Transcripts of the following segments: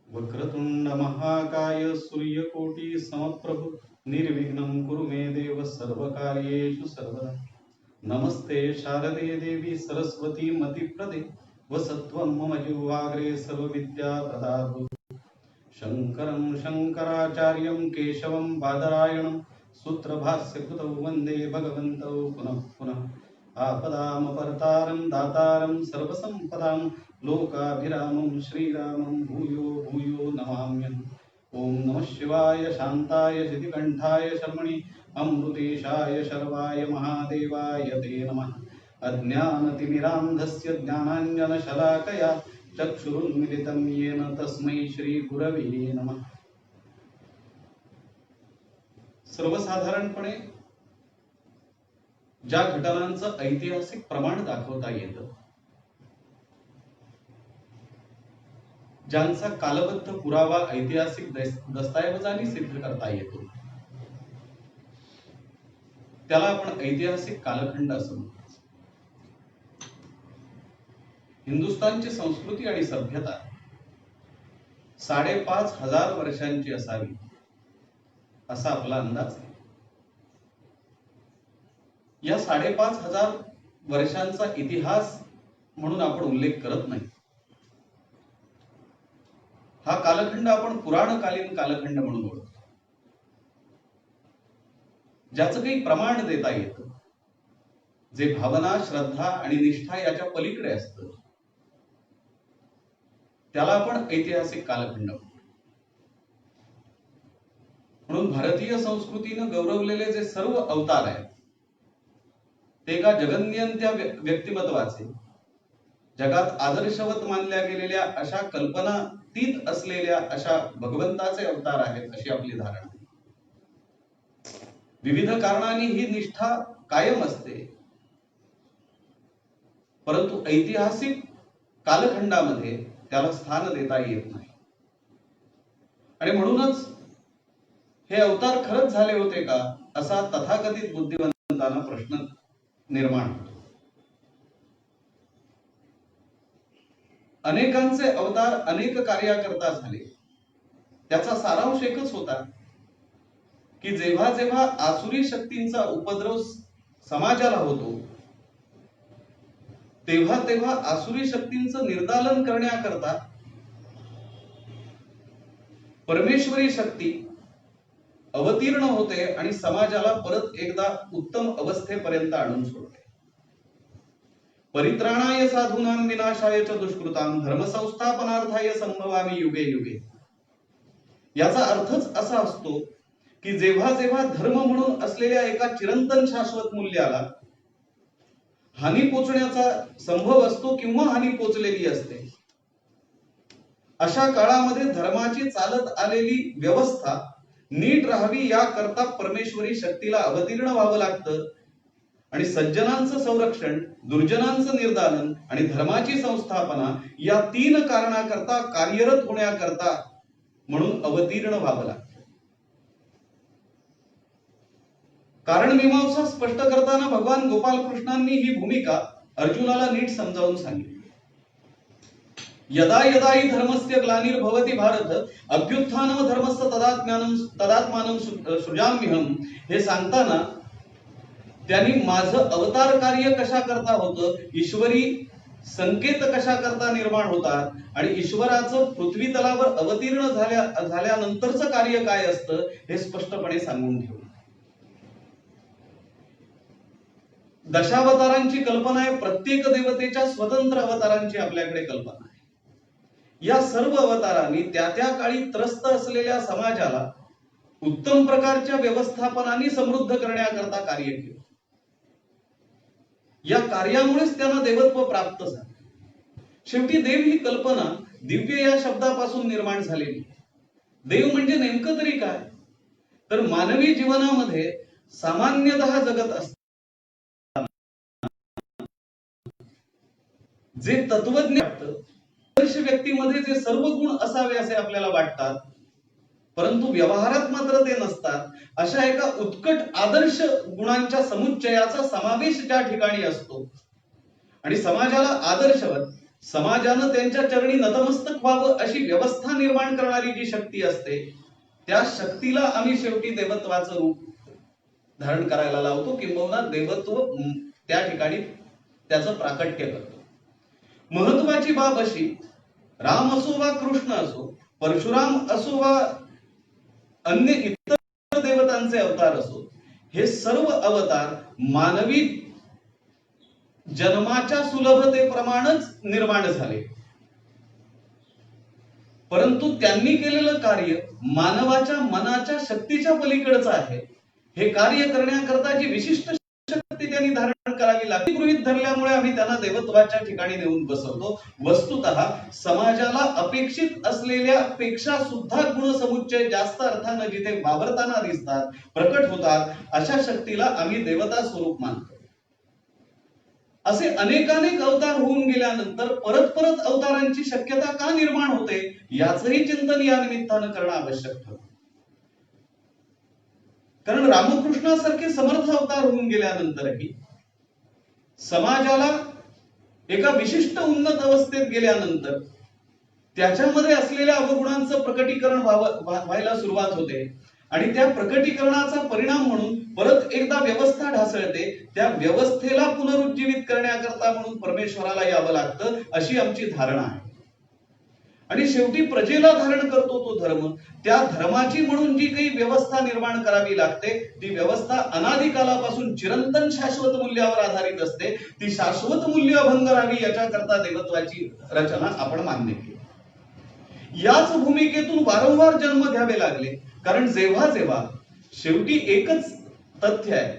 वक्रतुंड महाकाय सूर्यकोटि समप्रभ निर्विघ्नं कुरु मे देव सर्वकार्येषु सर्वदा। नमस्ते शारदे देवी सरस्वती मतिप्रदे वसत्वं मम जिह्वाग्रे सर्वविद्याप्रदातु। शङ्करं शङ्कराचार्यं केशवं बादरायणं सूत्रभास्यकृतौ वन्दे भगवन्तौ पुनः पुनः। आपदामपर्तारं दातारं सर्वसम्पदां लोकाभिरामं श्रीरामं भूयो भूयो नमाम्यहम्। ओम नमः शिवाय शांताय चितिकंठाय शर्मणि अमृतेशाय शर्वाय महादेवाय ते नमः। अज्ञानतिमिरान्धस्य ज्ञानाञ्जनशलाकया चक्षुरुन्मिलितं येन तस्मै श्रीगुरवे नमः। सर्वसाधारणपणे ज्या घटनांचं ऐतिहासिक प्रमाण दाखवता येतं, ज्यांचा कालबद्ध पुरावा ऐतिहासिक दस्तऐवजाने सिद्ध करता येतो, त्याला आपण ऐतिहासिक कालखंड असं म्हणतो। हिंदुस्थानची संस्कृती आणि सभ्यता 5,500 वर्षांची असावी असा आपला अंदाज आहे। या 5,500 वर्षांचा इतिहास म्हणून आपण उल्लेख करत नाही। हा कालखंड आपण पुराणकालीन कालखंड म्हणून ओळखतो, ज्याचं काही प्रमाण देता येतं, जे भावना श्रद्धा आणि निष्ठा याच्या पलीकडे असतं, त्याला आपण ऐतिहासिक कालखंड म्हणतो। म्हणून भारतीय संस्कृतीनं गौरवलेले जे सर्व अवतार आहेत ते एका जगन्यंत्या व्यक्तिमत्वाचे, जगात आदर्शवत मानल्या गेलेल्या अशा कल्पनातीत असलेल्या अशा भगवंताचे अवतार आहेत अशी आपली धारणा आहे। विविध कारणांनी ही निष्ठा कायम असते, परंतु ऐतिहासिक कालखंडामध्ये त्याला स्थान देता येत नाही। आणि म्हणूनच हे अवतार खरंच झाले होते का असा तथाकथित बुद्धिवंतांना प्रश्न निर्माण होतो। अनेकांचे अवतार अनेक कार्याकरता झाले, त्याचा सारांश एकच होता की जेव्हा जेव्हा आसुरी शक्तींचा उपद्रव समाजाला होतो, तेव्हा तेव्हा आसुरी शक्तींचं निर्दालन करण्याकरता परमेश्वरी शक्ती अवतीर्ण होते आणि समाजाला परत एकदा उत्तम अवस्थेपर्यंत आणून सोडते। परित्राणाय साधूनां विनाशाय च दुष्कृतां धर्मसंस्थापनार्थाय संभवामि युगे युगे। याचा अर्थच असा असतो की जेव्हा जेव्हा धर्म म्हणून असलेल्या एका चिरंतन शाश्वत मूल्याला हानी पोचण्याचा संभव असतो किंवा हानी पोचलेली असते, अशा काळामध्ये धर्माची चालत आलेली व्यवस्था नीट राहावी याकरता परमेश्वरी शक्तीला अवतीर्ण व्हावं लागतं। आणि सज्जनांचं संरक्षण, दुर्जनांचं निर्दालन आणि धर्माची संस्थापना या 3 कारणाकरता कार्यरत होण्याकरता म्हणून अवतीर्ण व्हावं लागतं। कारण मीमांसा स्पष्ट करताना भगवान गोपाल कृष्णांनी ही भूमिका अर्जुनाला नीट समजावून सांगितली। यदा यदा हि धर्मस्य ग्लानिर्भवति भारत अभ्युत्थानम धर्मस्य तदात्मानं सृजाम्यहम् हे सांगताना त्यांनी माझं अवतार कार्य कशा करता होतं, ईश्वरी संकेत कशा करता निर्माण होतात आणि ईश्वराचं पृथ्वी तलावर अवतीर्ण झाल्यानंतरचं कार्य काय असतं हे स्पष्टपणे सांगून ठेवलं। दशावतारांची कल्पना आहे, प्रत्येक देवतेच्या स्वतंत्र अवतारांची आपल्याकडे कल्पना आहे। या सर्व अवतारांनी त्या त्या काळी त्रस्त असलेल्या समाजाला उत्तम प्रकारच्या व्यवस्थापनाने समृद्ध करण्याकरता कार्य केले। या कार्यामुळेच त्यांना देवत्व प्राप्त झाले। शेवटी देव ही कल्पना दिव्य या शब्दापासून निर्माण झालेली। देव म्हणजे नेमकं तरी काय, तर मानवी जीवनामध्ये सामान्यतः जगत असते जे तत्वज्ञ वाटतं, आदर्श व्यक्तीमध्ये जे सर्व गुण असावे असे आपल्याला वाटतात, परंतु व्यवहारात मात्र ते नसतात, अशा एका उत्कट आदर्श गुणांच्या समुच्चयाचा समावेश ज्या ठिकाणी असतो आणि समाजाला आदर्शवत समाजानं त्यांच्या चरणी नतमस्तक व्हावं अशी व्यवस्था निर्माण करणारी जी शक्ती असते, त्या शक्तीला आम्ही शेवटी देवत्वाचं रूप धारण करायला लावतो, किंबहुना देवत्व त्या ठिकाणी त्याचं प्राकट्य करतो. महत्वाची बाब अशी, राम असो वा कृष्ण असो, परशुराम असो वा अन्य इतर देवतांचे अवतार असो, हे सर्व अवतार मानवी जन्माच्या सुलभतेप्रमाणेच निर्माण झाले. परंतु त्यांनी केलेलं कार्य मानवाच्या मनाच्या शक्तीच्या पलीकडचं आहे. हे कार्य करण्याकरता जी विशिष्ट शक्ती त्यांनी धारण करावी लागते गृहीत धरल्यामुळे आम्ही त्यांना देवत्वाच्या ठिकाणी नेऊन बसवतो. वस्तुतः समाजाला अपेक्षित असलेल्या पेक्षा सुद्धा गुणसमुच्चय जास्त अर्थानं जिथे वावरताना दिसतात, प्रकट होतात, अशा शक्तीला आम्ही देवता स्वरूप मानतो. असे अनेकानेक अवतार होऊन गेल्यानंतर परत परत अवतारांची शक्यता का निर्माण होते, याचंही चिंतन या निमित्तानं करणं आवश्यक ठरतं. कारण रामकृष्णासारखे समर्थ अवतार होऊन गेल्यानंतरही समाजाला एका विशिष्ट उन्नत अवस्थेत गेल्यानंतर त्याच्यामध्ये असलेल्या अवगुणांचं प्रकटीकरण व्हायला सुरुवात होते आणि त्या प्रकटीकरणाचा परिणाम म्हणून परत एकदा व्यवस्था ढासळते. त्या व्यवस्थेला पुनरुज्जीवित करण्याकरता म्हणून परमेश्वराला यावं लागतं, अशी आमची धारणा आहे. आणि शेवटी प्रजेला धारण करतो तो धर्म. त्या धर्माची म्हणून जी काही व्यवस्था निर्माण करावी लागते, ती व्यवस्था अनादी कालापासून चिरंतन शाश्वत मूल्यावर आधारित असते. ती शाश्वत मूल्य अभंग राहावी याच्याकरता देवत्वाची रचना आपण मान्य केली. याच भूमिकेतून वारंवार जन्म घ्यावे लागले. कारण जेव्हा जेव्हा शेवटी एकच तथ्य आहे,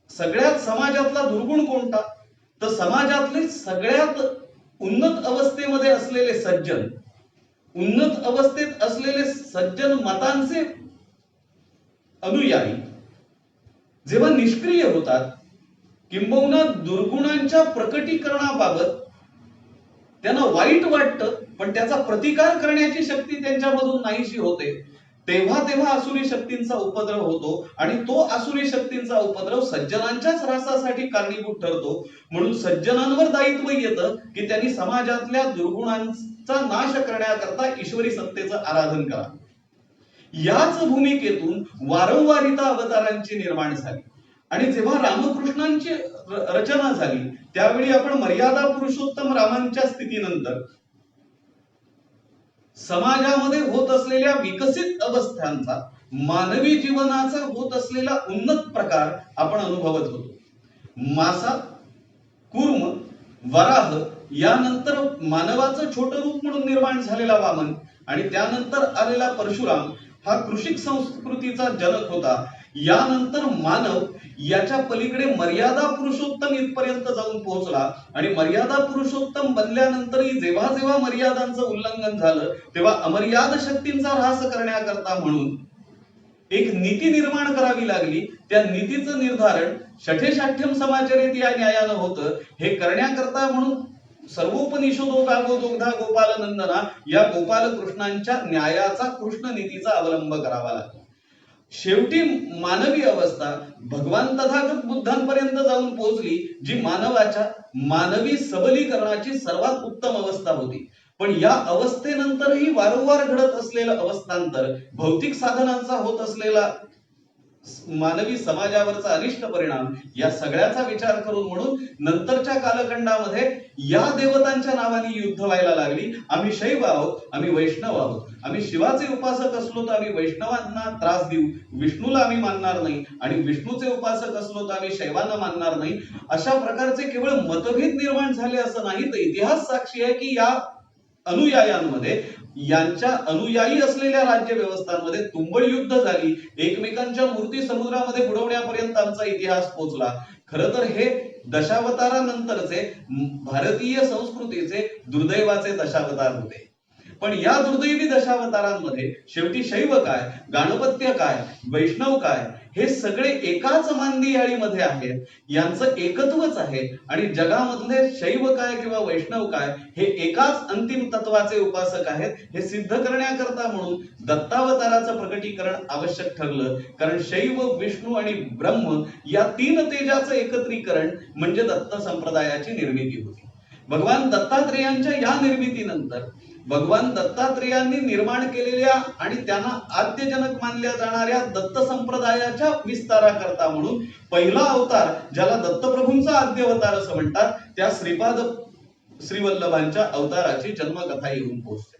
सगळ्यात समाजातला दुर्गुण कोणता, तर समाजातले सगळ्यात उन्नत अवस्थेमध्ये असलेले सज्जन, उन्नत अवस्थेत असलेले सज्जन मतांचे अनुयायी जेव्हा निष्क्रिय होतात, किंबहुना दुर्गुणांच्या प्रकटीकरणाबाबत त्यांना वाईट वाटतं, पण त्याचा प्रतिकार करण्याची शक्ती त्यांच्यामधून नाहीशी होते, तेव्हा तेव्हा आसुरी शक्तींचा उपद्रव होतो. आणि तो आसुरी शक्तींचा उपद्रव सज्जनांच्याच ऱ्हासासाठी कारणीभूत ठरतो. म्हणून सज्जनांवर दायित्व येतं की त्यांनी समाजातल्या दुर्गुणांचा नाश करण्याकरता ईश्वरी सत्तेचं आराधन करा. याच भूमिकेतून वारंवारिता अवतारांची निर्माण झाली. आणि जेव्हा रामकृष्णांची रचना झाली, त्यावेळी आपण मर्यादा पुरुषोत्तम रामांच्या स्थितीनंतर समाजामध्ये होत असलेल्या विकसित अवस्थांचा, मानवी जीवनाचा होत असलेला उन्नत प्रकार आपण अनुभवत होतो. मासा, कूर्म, वराह, यानंतर मानवाचं छोटं रूप म्हणून निर्माण झालेला वामन आणि त्यानंतर आलेला परशुराम हा कृषिक संस्कृतीचा जनक होता. यानंतर मानव याच्या पलीकडे मर्यादा पुरुषोत्तम इथपर्यंत जाऊन पोहोचला. आणि मर्यादा पुरुषोत्तम बनल्यानंतरही जेव्हा जेव्हा मर्यादांचं उल्लंघन झालं, तेव्हा अमर्याद शक्तींचा ऱ्हास करण्याकरता म्हणून एक नीती निर्माण करावी लागली. त्या नीतीचं निर्धारण षठेशाठ्यम समाचरित या न्यायानं होतं. हे करण्याकरता म्हणून सर्वोपनिषदो गागोदोग्धा गोपाल नंदना या गोपाल कृष्णांच्या न्यायाचा, कृष्ण नीतीचा अवलंब करावा लागला. शेवटी मानवी अवस्था भगवान तथागत बुद्धांपर्यंत जाऊन पोहोचली, जी मानवाच्या मानवी सबलीकरणाची सर्वात उत्तम अवस्था होती. पण या अवस्थेनंतरही वारंवार घडत असलेलं अवस्थांतर, भौतिक साधनांचा होत असलेला मानवी समाजावरचा अनिष्ट परिणाम, या सगळ्याचा विचार करून म्हणून नंतरच्या कालखंडामध्ये या देवतांच्या नावाने युद्ध व्हायला लागली. आम्ही शैव आहोत, आम्ही वैष्णव आहोत, आम्ही शिवाचे उपासक असलो तर आम्ही वैष्णवांना त्रास देऊ, विष्णूला आम्ही मानणार नाही, आणि विष्णूचे उपासक असलो तर आम्ही शैवांना मानणार नाही. अशा प्रकारचे केवळ मतभेद निर्माण झाले असं नाही, तर इतिहास साक्षी आहे की या अनुयायांमध्ये, यांच्या अनुयायी असलेल्या राज्य व्यवस्थांमध्ये तुंबळ युद्ध झाली. एकमेकांच्या मूर्ती समुद्रामध्ये बुडवण्यापर्यंत आमचा इतिहास पोहोचला. खरं तर हे दशावतारानंतरचे भारतीय संस्कृतीचे दुर्दैवाचे दशावतार होते. पण या दुर्दैवी दशावतारांमध्ये शेवटी शैव काय, गाणपत्य काय, वैष्णव काय, हे सगळे एकाच मांदियाळीमध्ये आहेत. यांचं एकत्वच आहे. आणि जगामधले शैव काय किंवा वैष्णव काय, हे एकाच अंतिम तत्वाचे उपासक आहेत. हे सिद्ध करण्याकरता म्हणून दत्तावताराचं प्रकटीकरण आवश्यक ठरलं. कारण शैव, विष्णू आणि ब्रह्म या तीन तेजाचं एकत्रीकरण म्हणजे दत्त संप्रदायाची निर्मिती होती. भगवान दत्तात्रेयांच्या या निर्मितीनंतर भगवान दत्तात्रेयांनी निर्माण केलेल्या आणि त्यांना आद्यजनक मानल्या जाणाऱ्या दत्त संप्रदायाच्या विस्ताराकरता म्हणून पहिला अवतार, ज्याला दत्तप्रभूंचा आद्य अवतार असं म्हणतात, त्या श्रीपाद श्रीवल्लभांच्या अवताराची जन्मकथा येऊन पोहोचते.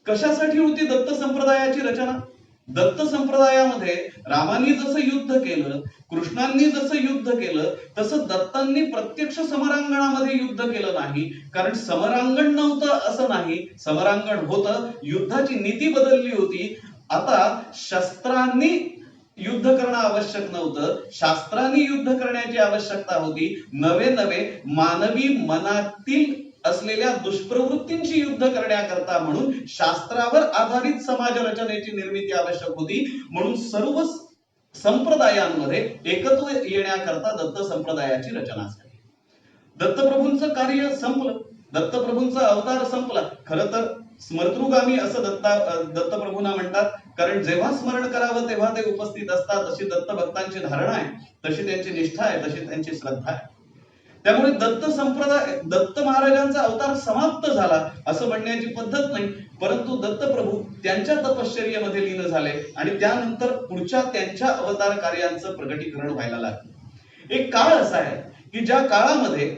कशासाठी होती दत्त संप्रदायाची रचना? दत्त संप्रदायामध्ये रामानी जसं युद्ध केलं, कृष्णांनी जसं युद्ध केलं, तसं दत्तांनी प्रत्यक्ष समरांगणामध्ये युद्ध केलं नाही. कारण समरांगण नव्हतं असं नाही, समरांगण होतं, युद्धाची नीती बदलली होती. आता शस्त्रांनी युद्ध करणं आवश्यक नव्हतं, शास्त्रांनी युद्ध करण्याची आवश्यकता होती. नवे नवे मानवी मनातील असलेल्या दुष्प्रवृत्तींची युद्ध करण्याकरता म्हणून शास्त्रावर आधारित समाज रचनेची निर्मिती आवश्यक होती. म्हणून सर्व संप्रदायांमध्ये एकत्व येण्याकरता दत्त संप्रदायाची रचना झाली. दत्तप्रभूंचं कार्य संपलं, दत्तप्रभूंचा अवतार संपला. खरं तर स्मर्तृगामी असं दत्तप्रभूंना म्हणतात, कारण जेव्हा स्मरण करावं तेव्हा ते उपस्थित असतात. अशी दत्त भक्तांची धारणा आहे, तशी त्यांची निष्ठा आहे, तशी त्यांची श्रद्धा आहे. त्यामुळे दत्त महाराजांचा अवतार समाप्त झाला असं म्हणण्याची पद्धत नाही. परंतु दत्तप्रभू त्यांच्या तपश्चर्येमध्ये लीन झाले आणि त्यानंतर पुढच्या त्यांच्या अवतार कार्यांचं प्रकटीकरण व्हायला लागलं. एक काळ असा आहे की ज्या काळामध्ये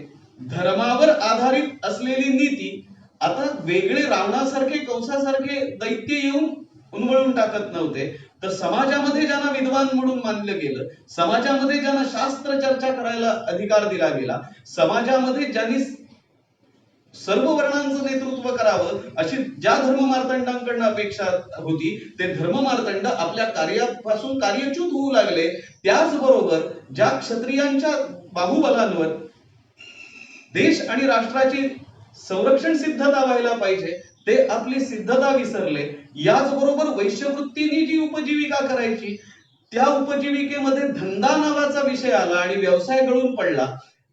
धर्मावर आधारित असलेली नीती आता वेगळे रावणासारखे, कंसासारखे दैत्य येऊन उन्मळून टाकत नव्हते, तर समाजामध्ये ज्यांना विद्वान म्हणून मानलं गेलं, समाजामध्ये ज्यांना शास्त्र चर्चा करायला अधिकार दिला गेला, समाजामध्ये ज्यांनी सर्व वर्णांचं नेतृत्व करावं अशी ज्या धर्ममार्तंडांकडून अपेक्षा होती, ते धर्ममार्तंड आपल्या कार्यापासून कार्यच्युत होऊ लागले. त्याचबरोबर ज्या क्षत्रियांच्या बाहुबलांवर देश आणि राष्ट्राची संरक्षण सिद्धता व्हायला पाहिजे, ते आपली सिद्धता विसरले. याचबरोबर वैश्यवृत्तीने जी उपजीविका करायची, त्या उपजीविकेमध्ये धंदा नावाचा विषय आला आणि व्यवसाय गळून पडला.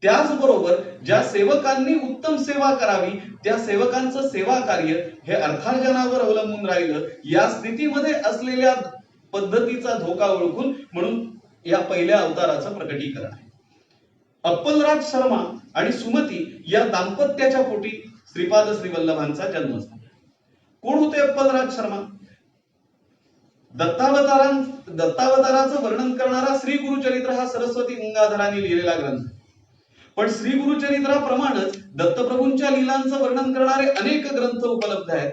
त्याचबरोबर ज्या सेवकांनी उत्तम सेवा करावी, त्या सेवकांचं सेवा कार्य हे अर्थार्जनावर अवलंबून राहिलं. या स्थितीमध्ये असलेल्या पद्धतीचा धोका ओळखून म्हणून या पहिल्या अवताराचं प्रकटीकरण आहे. अप्पलराज शर्मा आणि सुमती या दाम्पत्याच्या पोटी श्रीपाद श्रीवल्लभांचा जन्म झाला. कोण होते अप्पलराज शर्मा? दत्तावताराचं वर्णन करणारा श्री गुरुचरित्र हा सरस्वती गंगाधरांनी लिहिलेला ग्रंथ. पण श्री गुरुचरित्राप्रमाणेच दत्तप्रभूंच्या लीलांचं वर्णन करणारे अनेक ग्रंथ उपलब्ध आहेत.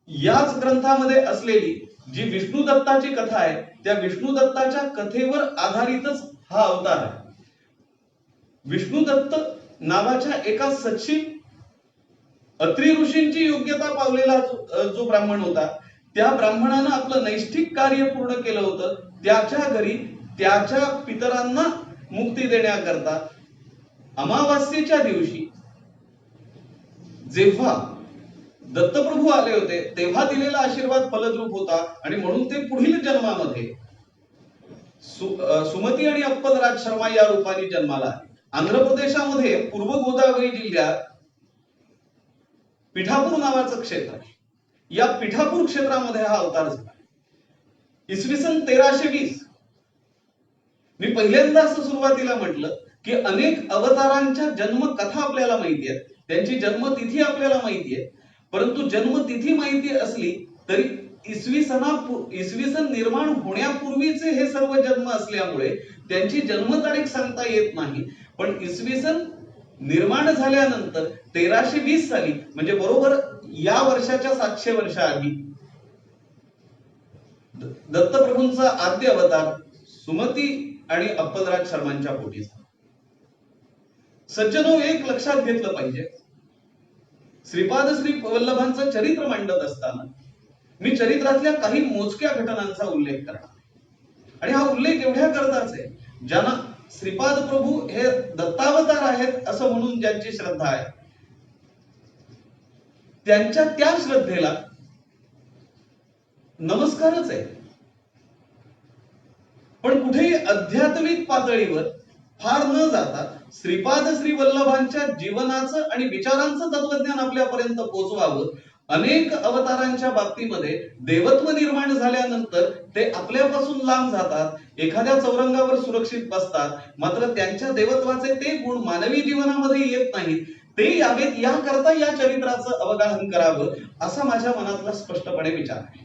याच ग्रंथामध्ये असलेली जी विष्णू दत्ताची कथा आहे, त्या विष्णू दत्ताच्या कथेवर आधारितच हा अवतार आहे. विष्णू दत्त नावाच्या एका सचिव अत्री ऋषींची योग्यता पावलेला जो ब्राह्मण होता, त्या ब्राह्मणानं आपलं नैष्ठिक कार्य पूर्ण केलं होतं. त्याच्या घरी त्याच्या पितरांना मुक्ती देण्याकरता अमावास्येच्या दिवशी जेव्हा दत्तप्रभू आले होते, तेव्हा दिलेला आशीर्वाद फलद्रूप होता आणि म्हणून ते पुढील जन्मामध्ये सुमती आणि अप्पलराज शर्मा या रूपाने जन्माला आले. आंध्र प्रदेशामध्ये पूर्व गोदावरी जिल्ह्यात पिठापूर नावाचं क्षेत्र आहे. या पिठापूर क्षेत्रामध्ये हा अवतार झाला. इसवी सन 1320. मी पहिल्यांदा असं सुरुवातीला म्हटलं की अनेक अवतारांच्या जन्मकथा आपल्याला माहिती आहेत, त्यांची जन्मतिथी आपल्याला माहिती आहे. परंतु जन्मतिथी माहिती असली तरी इसवी सन निर्माण होण्यापूर्वीचे हे सर्व जन्म असल्यामुळे त्यांची जन्मतारीख सांगता येत नाही. पण इसवी सन निर्माण झाल्यानंतर 1320 साली, म्हणजे बरोबर या वर्षाच्या 700 वर्षाआधी दत्तप्रभूंचा आद्य अवतार सुमती आणि अप्पलराज शर्मांच्या पोटी झाला. सज्जनो, एक लक्षात घेतलं पाहिजे, श्रीपाद श्री वल्लभांचं चरित्र मांडत असताना मी चरित्रातल्या काही मोजक्या घटनांचा उल्लेख करणार आणि हा उल्लेख एवढ्या करताच आहे ज्यांना श्रीपाद प्रभू हे दत्तावतार आहेत असं म्हणून ज्यांची श्रद्धा आहे, त्यांच्या त्या श्रद्धेला नमस्कारच आहे. पण कुठेही आध्यात्मिक पातळीवर फार न जाता श्रीपाद श्री वल्लभांच्या जीवनाचं आणि विचारांचं तत्वज्ञान आपल्यापर्यंत पोहोचवावं. अनेक अवतारांच्या बाबतीमध्ये देवत्व निर्माण झाल्यानंतर ते आपल्यापासून लांब जातात, एखाद्या चौरंगावर सुरक्षित बसतात, मात्र त्यांच्या देवत्वाचे ते गुण मानवी जीवनामध्ये येत नाहीत. ते यावेत याकरता या चरित्राचं अवगाहन करावं असा माझ्या मनातला स्पष्टपणे विचार आहे.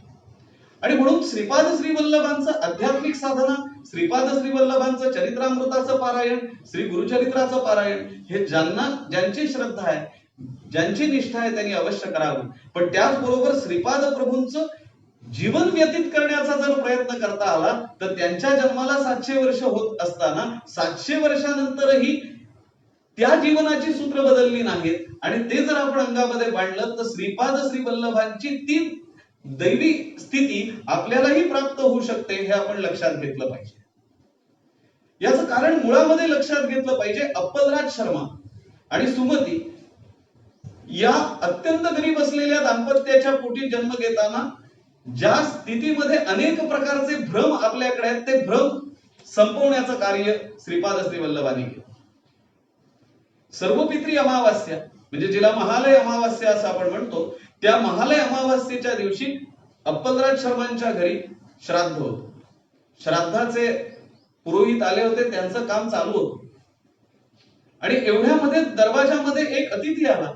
आणि म्हणून श्रीपाद श्रीवल्लभांचं आध्यात्मिक साधना, श्रीपाद श्रीवल्लभांचं चरित्रामृताचं पारायण, श्री गुरुचरित्राचं पारायण हे ज्यांची श्रद्धा आहे, ज्यांची निष्ठा आहे त्यांनी अवश्य करावं. पण त्याचबरोबर श्रीपाद प्रभूंचं जीवन व्यतीत करण्याचा जर प्रयत्न करता आला तर त्यांच्या जन्माला 700 वर्ष होत असताना 700 वर्षानंतरही त्या जीवनाची सूत्र बदलली नाहीत आणि ते जर आपण अंगामध्ये बांधलं तर श्रीपाद श्रीवल्लभांची ती दैवी स्थिती आपल्यालाही प्राप्त होऊ शकते हे आपण लक्षात घेतलं पाहिजे. याचं कारण मुळामध्ये लक्षात घेतलं पाहिजे. अप्पलराज शर्मा आणि सुमती या अत्यंत गरीब असलेल्या दाम्पत्याच्या पोटी जन्म घेताना ज्या स्थितीमध्ये अनेक प्रकारचे भ्रम आपल्याकडे आहेत ते भ्रम संपवण्याचं कार्य श्रीपाद श्रीवल्लभांनी केलं. सर्वपित्री अमावास्या म्हणजे जिला महालय अमावास्या असं आपण म्हणतो, त्या महालय अमावास्येच्या दिवशी अप्पलराज शर्मांच्या घरी श्राद्ध होतं. श्राद्धाचे पुरोहित आले होते, त्यांचं काम चालू होतं आणि एवढ्यामध्ये दरवाजामध्ये एक अतिथी आला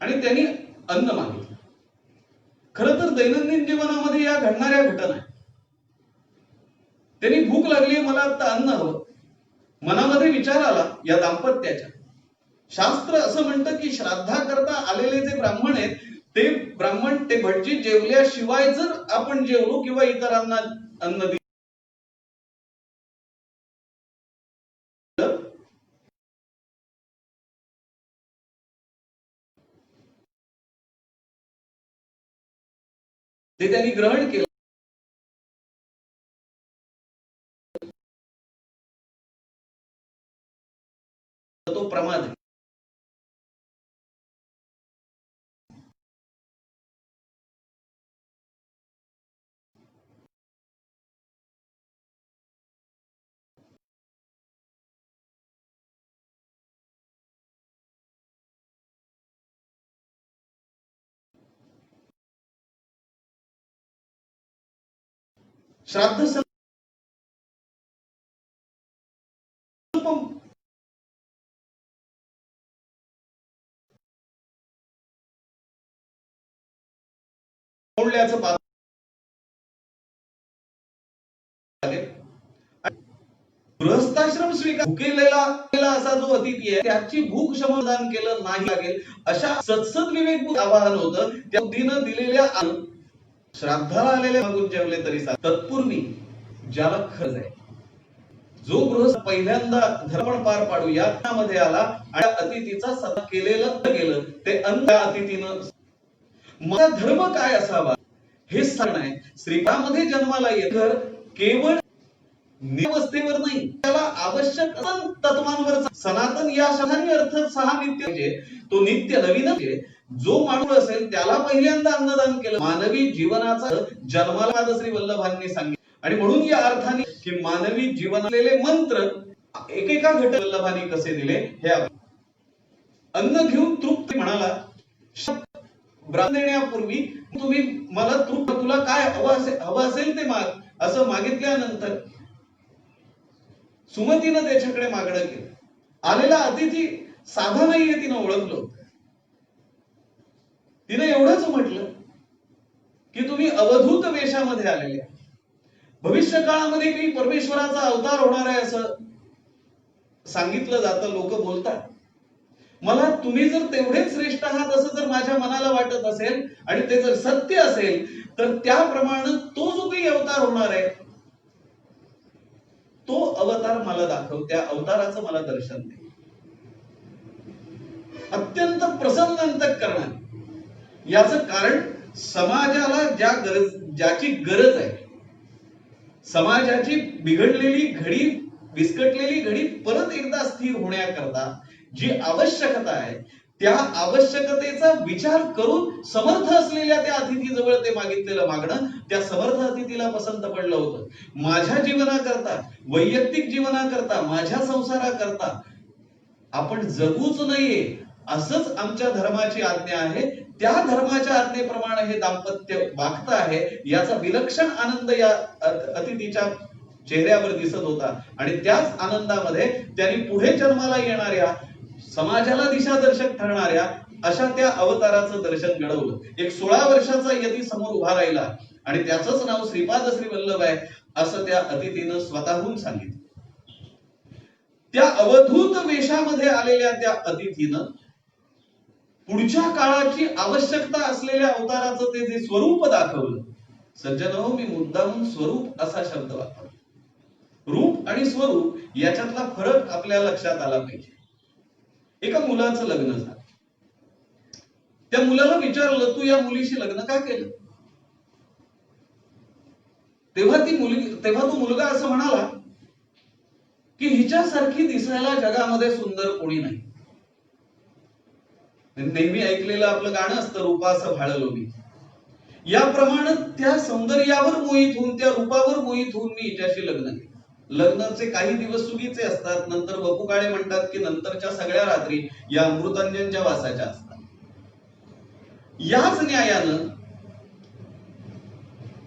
आणि त्यांनी अन्न मागितलं. खरं तर दैनंदिन जीवनामध्ये या घडणाऱ्या घटना आहेत. त्यांनी भूक लागली, मला आता अन्न हवं. मनामध्ये विचार आला या दाम्पत्याच्या. शास्त्र असं म्हणतं की श्राद्धा करता आलेले जे ब्राह्मण आहेत ते ब्राह्मण ते भटजी जेवल्याशिवाय जर आपण जेवलो किंवा इतरांना अन्न दिलं ते त्यांनी ग्रहण केलं. तो प्रमाद आहे. श्राद्ध मोडल्याचं पाप गृहस्थाश्रम स्वीकार भुकेलेला असा जो अतिथी आहे त्याची भूक शमदान केलं नाही लागेल अशा सत्सद विवेक आवाहन होतं. त्या बुद्धीनं दिलेल्या श्राद्धाला आलेले मागून जेवले तरी तत्पूर्वी ज्याला खर्च आहे जो गृहस्थ पहिल्यांदा धर्म पार पाडू यामध्ये आला आणि अतिथीचा सत्कार केलेलं गेलं ते अन्न अतिथीनं. माझा धर्म काय असावा हे सांगणं आहे. श्रीपादामध्ये जन्माला येतं केवळ निवस्थेवर नाही, त्याला आवश्यक तत्वांवर सनातन या शब्दाने अर्थ 6 नित्य म्हणजे तो नित्य नवीन जो माणूस असेल त्याला पहिल्यांदा अन्नदान केलं. मानवी जीवनाचा जन्माला श्री वल्लभांनी सांगितलं आणि म्हणून या अर्थाने की मानवी जीवनातले मंत्र एकेका घटक वल्लभांनी कसे दिले हे अन्न घेऊन तृप्त म्हणाला. ब्राह्मण देण्यापूर्वी तुम्ही मला तृप्त तुला काय हवं असेल ते माग असं मागितल्यानंतर सुमतीनं त्याच्याकडे मागणं केलं. आलेला अतिथी साधा नाहीये तिनं ओळखलं. तिनं एवढंच म्हटलं की तुम्ही अवधूत वेशामध्ये आलेले, भविष्य काळामध्ये काही परमेश्वराचा अवतार होणार आहे असं सांगितलं जातं, लोक बोलतात. मला तुम्ही जर तेवढेच श्रेष्ठ आहात असं जर माझ्या मनाला वाटत असेल आणि ते जर सत्य असेल तर त्याप्रमाणे तो जो काही अवतार होणार आहे तो अवतार मला दाखव, त्या अवताराचं मला दर्शन दे. अत्यंत प्रसन्न अंतःकरणाने. याचं कारण समाजाला ज्याची गरज आहे, समाजाची बिघडलेली घडी विस्कटलेली घडी परत एकदा स्थिर होण्याकरता जी आवश्यकता आहे त्या आवश्यकतेचा विचार करून समर्थ असलेल्या त्या अतिथीजवळ ते मागितलेलं मागणं त्या समर्थ अतिथीला पसंत पडलं होतं. माझ्या जीवनाकरता, वैयक्तिक जीवनाकरता, माझ्या संसाराकरता आपण जगूच नाहीये असंच आमच्या धर्माची आज्ञा आहे. त्या धर्माच्या आज्ञेप्रमाणे हे दाम्पत्य वागत आहे याचा विलक्षण आनंद या अतिथीच्या चेहऱ्यावर दिसत होता आणि त्याच आनंदामध्ये त्यांनी पुढे जन्माला येणाऱ्या समाजाला दिशादर्शक ठरणाऱ्या अशा त्या अवताराचं दर्शन घडवलं. एक 16 वर्षाचा यती समोर उभा राहिला आणि त्याचंच नाव श्रीपाद श्री वल्लभ आहे असं त्या अतिथीनं स्वतःहून सांगितलं. त्या अवधूत वेशामध्ये आलेल्या त्या अतिथीनं पुढच्या काळाची आवश्यकता असलेल्या अवताराचं ते जे स्वरूप दाखवलं. सज्जनो, मी मुद्दामून स्वरूप असा शब्द वापरला. रूप आणि स्वरूप याच्यातला फरक आपल्या लक्षात आला पाहिजे. एका मुलाचं लग्न झालं. त्या मुलाला विचारलं, तू या मुलीशी लग्न का केलं? तेव्हा तो मुलगा असं म्हणाला की हिच्यासारखी दिसायला जगामध्ये सुंदर कोणी नाही. नेहमी ऐकलेलं आपलं गाणं असतं, रूपाचं भाळलो मी. याप्रमाणे त्या सौंदर्यावर मोहित होऊन, त्या रूपावर मोहित होऊन मी हिच्याशी लग्न केलं. लग्नाचे काही दिवस सुगीचे असतात, नंतर बपू काळे म्हणतात की नंतरच्या सगळ्या रात्री या अमृतांजनच्या वासाच्या असतात. याच न्यायानं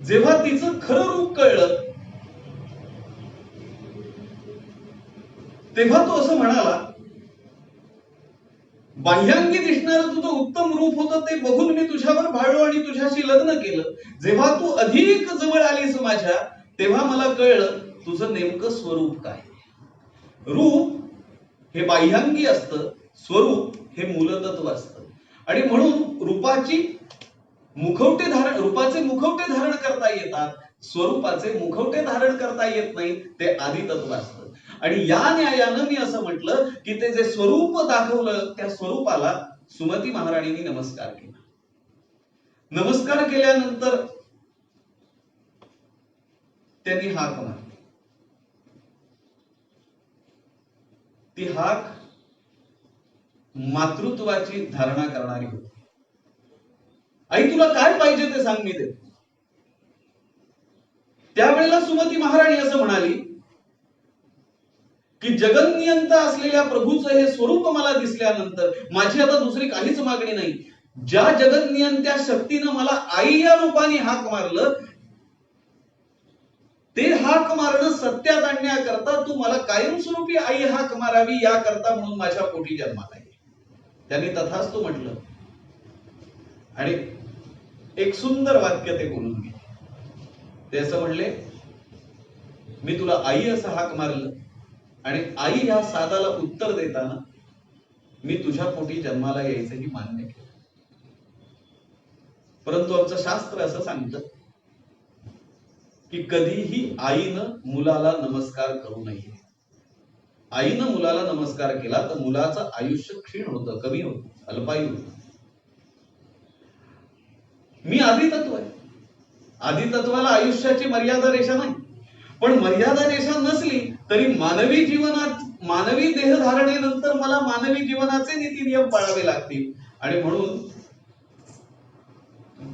जेव्हा तिचं खरं रूप कळलं तेव्हा तो असं म्हणाला, बाह्यांगी दिसणारं तुझं उत्तम रूप होतं ते बघून मी तुझ्यावर भाळलो आणि तुझ्याशी लग्न केलं. जेव्हा तू अधिक जवळ आलीस माझ्या तेव्हा मला कळलं तुझं नेमकं स्वरूप काय. रूप हे बाह्यांगी असतं, स्वरूप हे मूलतत्व असतं. आणि म्हणून रूपाचे मुखवटे धारण करता येतात, स्वरूपाचे मुखवटे धारण करता येत नाही. ते आदितत्व असतं. आणि या न्यायानं मी असं म्हटलं की ते जे स्वरूप दाखवलं त्या स्वरूपाला सुमती महाराणींनी नमस्कार केला. नमस्कार केल्यानंतर त्यांनी हाक मारली. ती हाक मातृत्वाची धारणा करणारी होती. आई, तुला काय पाहिजे ते सांग, मी देतो. त्यावेळेला सुमती महाराणी असं म्हणाली की जगन्नियंता असलेल्या प्रभूचं हे स्वरूप मला दिसल्यानंतर माझी आता दुसरी काहीच मागणी नाही. ज्या जगन्नियंत्या शक्तीनं मला आई या रूपाने हाक मारलं ते हाक मारणं सत्यात आणण्याकरता तू मला कायमस्वरूपी आई हाक मारावी याकरता म्हणून माझ्या पोटी जन्माला ये. त्यांनी तथास्तु म्हटलं आणि एक सुंदर वाक्य ते बोलून गेले. ते असं म्हणले, मी तुला आई असं हाक मारलं आणि आई ह्या सादाला उत्तर देताना मी तुझ्या पोटी जन्माला यायचंही मान्य केलं. परंतु आमचं शास्त्र असं सांगतं की कधीही आईनं मुलाला नमस्कार करू नये. आईनं मुलाला नमस्कार केला तर मुलाचं आयुष्य क्षीण होतं, कमी होतं, अल्पायू होतं. मी आदितत्व आहे. आदितत्वाला आयुष्याची मर्यादा रेषा नाही. पण मर्यादा रेषा नसली तरी मानवी जीवनात, मानवी देहधारणेनंतर मला मानवी जीवनाचे नीती नियम पाळावे लागतील. आणि म्हणून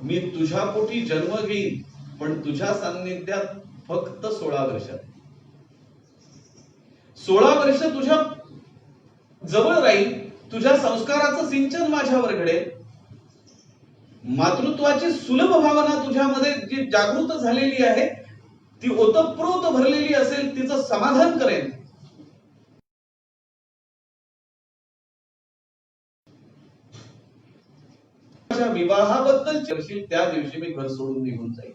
मी तुझ्या पोटी जन्म घेईन, पण तुझ्या सान्निध्यात फक्त 16 वर्षात. 16 वर्ष तुझ्या जवळ राहील, तुझ्या संस्काराचं सिंचन माझ्यावर घडेल. मातृत्वाची सुलभ भावना तुझ्यामध्ये जी जागृत झालेली आहे ती ओतप्रोत भरलेली असेल, तिचं समाधान करेन. विवाहाबद्दल चर्चिल त्या दिवशी मी घर सोडून निघून जाईल.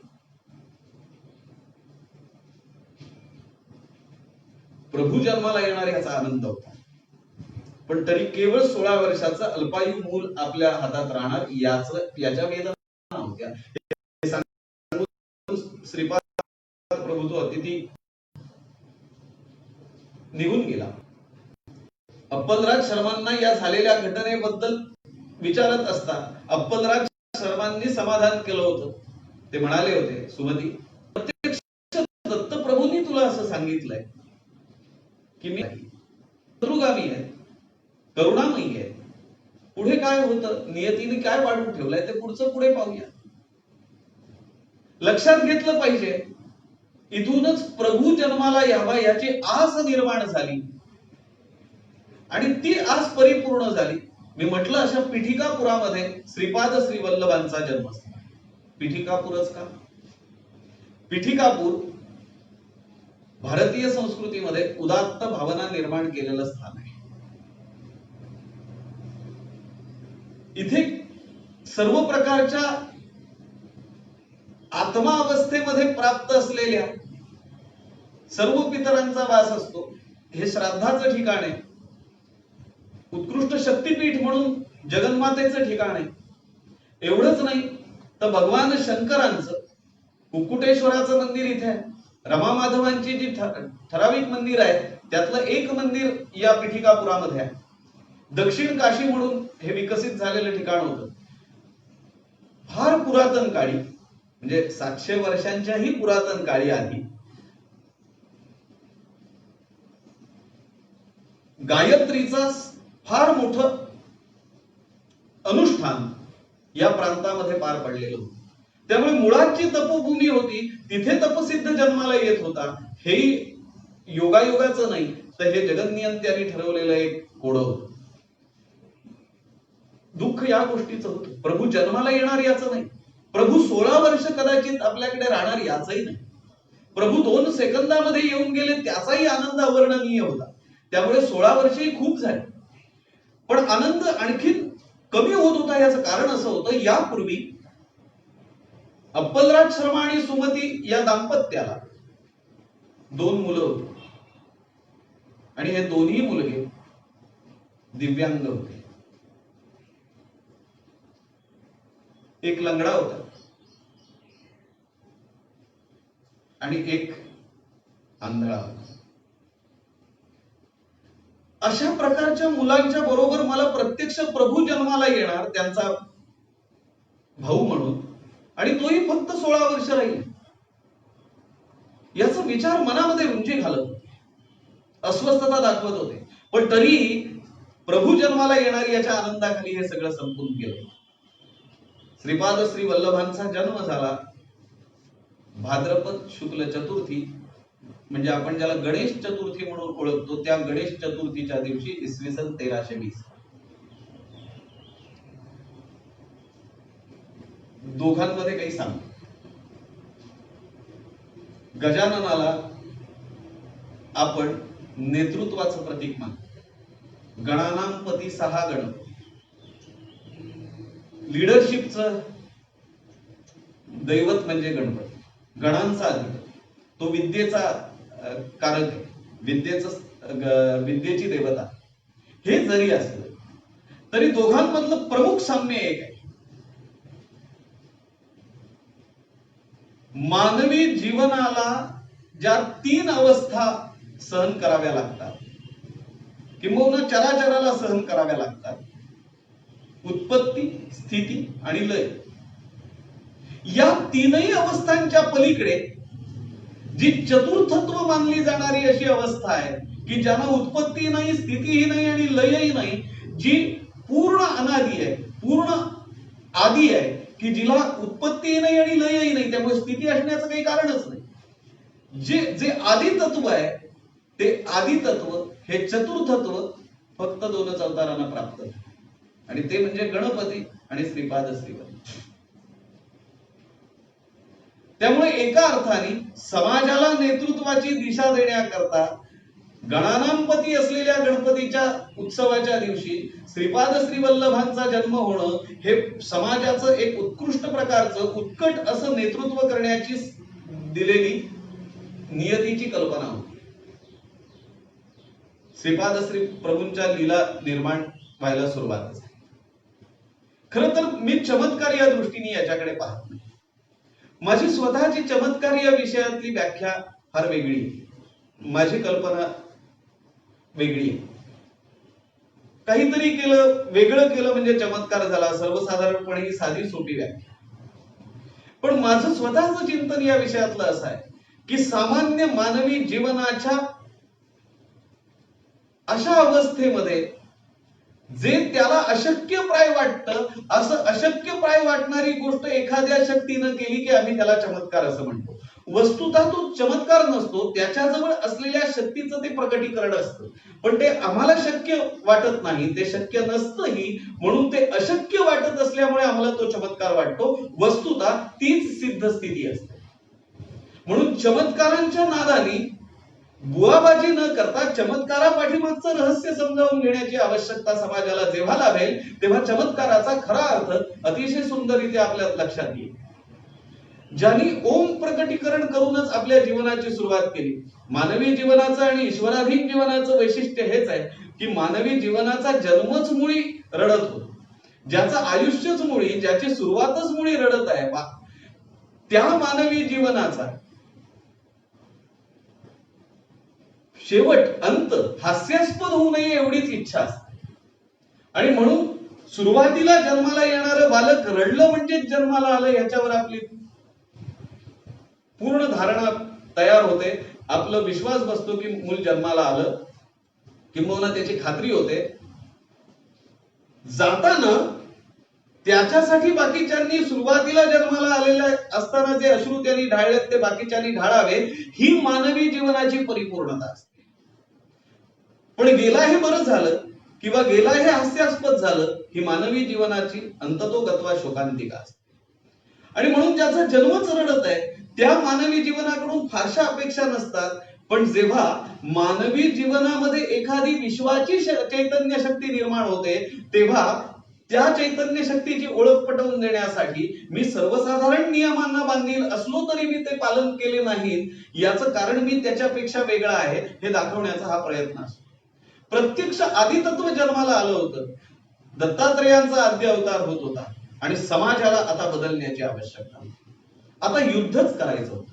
प्रभू जन्माला येणार याचा आनंद होता. पण तरी केवळ 16 वर्षाचं अल्पायू मूल आपल्या हातात राहणार याच्या वेदना होत्या. श्रीपाद प्रभू तो अतिथी निघून गेला. अप्पलराज शर्मांना या झालेल्या घटनेबद्दल विचारत असता अप्पलराज शर्मांनी समाधान केलं होतं. ते म्हणाले होते, सुमती, प्रत्यक्ष दत्तप्रभूंनी तुला असं सांगितलंय की मी शत्रुगामी आहे, करुणामयी आहे. पुढे काय होतं, नियतीने काय वाढून ठेवलंय ते पुढचं पुढे पाहूया. लक्षात घेतलं पाहिजे, इथूनच प्रभू जन्माला यावा याची आस निर्माण झाली आणि ती आस परिपूर्ण झाली. मी म्हटलं अशा पिठिकापुरामध्ये श्रीपाद श्री वल्लभांचा जन्मस्थान. पिठिकापूरच का? पिठिकापूर भारतीय संस्कृतीमध्ये उदात्त भावना निर्माण केलेलं स्थान आहे. इथे सर्व प्रकारच्या आत्मा अवस्थेमध्ये प्राप्त असलेल्या सर्व पितरांचा वास असतो. हे श्राद्धाचं ठिकाण आहे. उत्कृष्ट शक्तीपीठ म्हणून जगन्मातेचं ठिकाण आहे. एवढंच नाही तर भगवान शंकरांचं कुक्कुटेश्वराचं मंदिर इथे आहे. रमा माधवांची जी ठराविक मंदिर आहे त्यातलं एक मंदिर या पीठिकापुरामध्ये आहे. दक्षिण काशी म्हणून हे विकसित झालेलं ठिकाण होतं. फार पुरातन काळी म्हणजे 700 वर्षांच्याही पुरातन काळी आधी गायत्रीचा फार मोठं अनुष्ठान या प्रांतामध्ये पार पडलेलं होतं. त्यामुळे मुळाची तपोभूमी होती, तिथे तपसिद्ध जन्माला येत होता. हे योगायोगाचं नाही तर हे जगन्नियंत्यांनी ठरवलेलं एक कोडं होतं. दुःख या गोष्टीचं होतं. प्रभू जन्माला येणार याचं नाही. प्रभू 16 वर्ष कदाचित आपल्याकडे राहणार याचंही नाही. प्रभू 2 सेकंदामध्ये येऊन गेले त्याचाही आनंद अवर्णनीय होता. त्यामुळे 16 वर्षही खूप झाली. पण आनंद आणखी कमी होत होता. याचं कारण असं होतं, यापूर्वी अप्पलराज शर्मा आणि सुमती या दाम्पत्याला 2 मुलं होती आणि हे दोन्ही मुलगे दिव्यांग होते. एक लंगडा होता आणि एक आंधळा होता. अशा प्रकारच्या मुलांच्या बरोबर मला प्रत्यक्ष प्रभू जन्माला येणार त्यांचा भाऊ म्हणून, आणि तोही फक्त 16 वर्ष राहील, याचा विचार मनामध्ये रुंजी घालत होते, अस्वस्थता दाखवत होते. पण तरीही प्रभू जन्माला येणार याच्या आनंदाखाली हे सगळं संपून गेलं. श्रीपाद श्री वल्लभांचा जन्म झाला भाद्रपद शुक्ल चतुर्थी, म्हणजे आपण ज्याला गणेश चतुर्थी म्हणून ओळखतो, त्या गणेश चतुर्थीच्या दिवशी इसवी सन 1320. दोघांमध्ये काही सांग. गजाननाला आपण नेतृत्वाचं प्रतीक मानतो. गणानांपती 6 गण, लीडरशिपचं दैवत म्हणजे गणपती. गणांचा अधिपती, तो विद्येचा कारक आहे, विद्येची देवता. हे जरी असलं तरी दोघांमधलं प्रमुख साम्य एक आहे. मानवी जीवनाला ज्या 3 अवस्था सहन कराव्या लागतात, किंबहुना चराचराला सहन कराव्या लागतात, उत्पत्ती, स्थिती आणि लय, या 3ही अवस्थांच्या पलीकडे जी चतुर्थत्व मानली जाणारी अशी अवस्था आहे की ज्यांना उत्पत्ती नाही, स्थितीही नाही आणि लयही नाही, जी पूर्ण अनादी आहे, पूर्ण आदी आहे, की जिला उत्पत्तीही नाही आणि लयही नाही, त्यामुळे स्थिती असण्याचं काही कारणच नाही. जे आदी तत्व आहे ते आदी तत्व, हे चतुर्थत्व फक्त 2च अवतारांना प्राप्त, आणि ते म्हणजे गणपती आणि श्रीपाद श्रीवल्लभ. त्यामुळे एका अर्थाने समाजाला नेतृत्वाची दिशा देण्याकरता गणानांपती असलेल्या गणपतीच्या उत्सवाच्या दिवशी श्रीपाद श्रीवल्लभांचा जन्म होणं हे समाजाचं एक उत्कृष्ट प्रकारचं उत्कट असं नेतृत्व करण्याची दिलेली नियतीची कल्पना होती. श्रीपाद श्री प्रभूंच्या लीला निर्माण व्हायला सुरुवात झाली. खरं तर मी चमत्कार या दृष्टीने याच्याकडे पाहत नाही. माझी स्वतःची चमत्कार या विषयातली व्याख्या फार वेगळी आहे. माझी कल्पना वेगळी आहे. काहीतरी केलं, वेगळं केलं म्हणजे चमत्कार झाला, सर्वसाधारणपणे ही साधी सोपी व्याख्या. पण माझं स्वतःचं चिंतन या विषयातलं असं आहे की सामान्य मानवी जीवनाच्या अशा अवस्थेमध्ये जे त्याला अशक्यप्राय वाटतं, असं अशक्यप्राय वाटणारी गोष्ट एखाद्या शक्तीनं केली की आम्ही त्याला चमत्कार असं म्हणतो. वस्तुतः तो चमत्कार नसतो, त्याच्याजवळ असलेल्या शक्तीचं ते प्रकटीकरण असतं. पण ते आम्हाला शक्य वाटत नाही, ते शक्य नसतंही, म्हणून ते अशक्य वाटत असल्यामुळे आम्हाला तो चमत्कार वाटतो. वस्तुतः तीच सिद्ध स्थिती असते. म्हणून चमत्कारांच्या नादाने बुवाबाजी न करता चमत्कारापाठीमागचं रहस्य समजावून घेण्याची आवश्यकता समाजाला जेव्हा लाभेल तेव्हा चमत्काराचा खरा अर्थ अतिशय सुंदररीत्या आपल्या लक्षात येईल. ज्यांनी ओम प्रकटीकरण करूनच आपल्या जीवनाची सुरुवात केली. मानवी जीवनाचं आणि ईश्वराधीन जीवनाचं वैशिष्ट्य हेच आहे की मानवी जीवनाचा जन्मच मुळी रडत होतो. ज्याचं आयुष्यच मुळी, ज्याची सुरुवातच मुळी रडत आहे, त्या मानवी जीवनाचा शेवट अंत हास्यास्पद होऊ नये एवढीच इच्छा असते. आणि म्हणून सुरुवातीला जन्माला येणारं बालक रडलं म्हणजेच जन्माला आलं याच्यावर आपली पूर्ण धारणा तयार होते. आपला विश्वास बसतो की मूल जन्माला आलं, किंबहुना त्याची खात्री होते. जाताना त्याच्यासाठी बाकीच्यांनी सुरुवातीला जन्माला आलेल्या असताना जे अश्रू त्यांनी ढाळलेत ते बाकीच्यांनी ढाळावे, ही मानवी जीवनाची परिपूर्णता असते. पण गेला हे बरं झालं किंवा गेला हे हास्यास्पद झालं, ही मानवी जीवनाची अंततोगत्वा शोकांतिका असते. आणि म्हणून ज्याचा जन्मच रडत आहे त्या मानवी जीवनाकडून फारशा अपेक्षा नसतात. पण जेव्हा मानवी जीवनामध्ये एखादी विश्वाची चैतन्य शक्ती निर्माण होते तेव्हा त्या चैतन्य शक्तीची ओळख पटवून देण्यासाठी मी सर्वसाधारण नियमांना बांधील असलो तरी मी ते पालन केले नाही, याचं कारण मी त्याच्यापेक्षा वेगळा आहे हे दाखवण्याचा हा प्रयत्न असतो. प्रत्यक्ष आदितत्व जन्माला आलं होतं, दत्तात्रेयांचा आद्य अवतार होत होता आणि समाजाला आता बदलण्याची आवश्यकता होती. आता युद्धच करायचं होतं.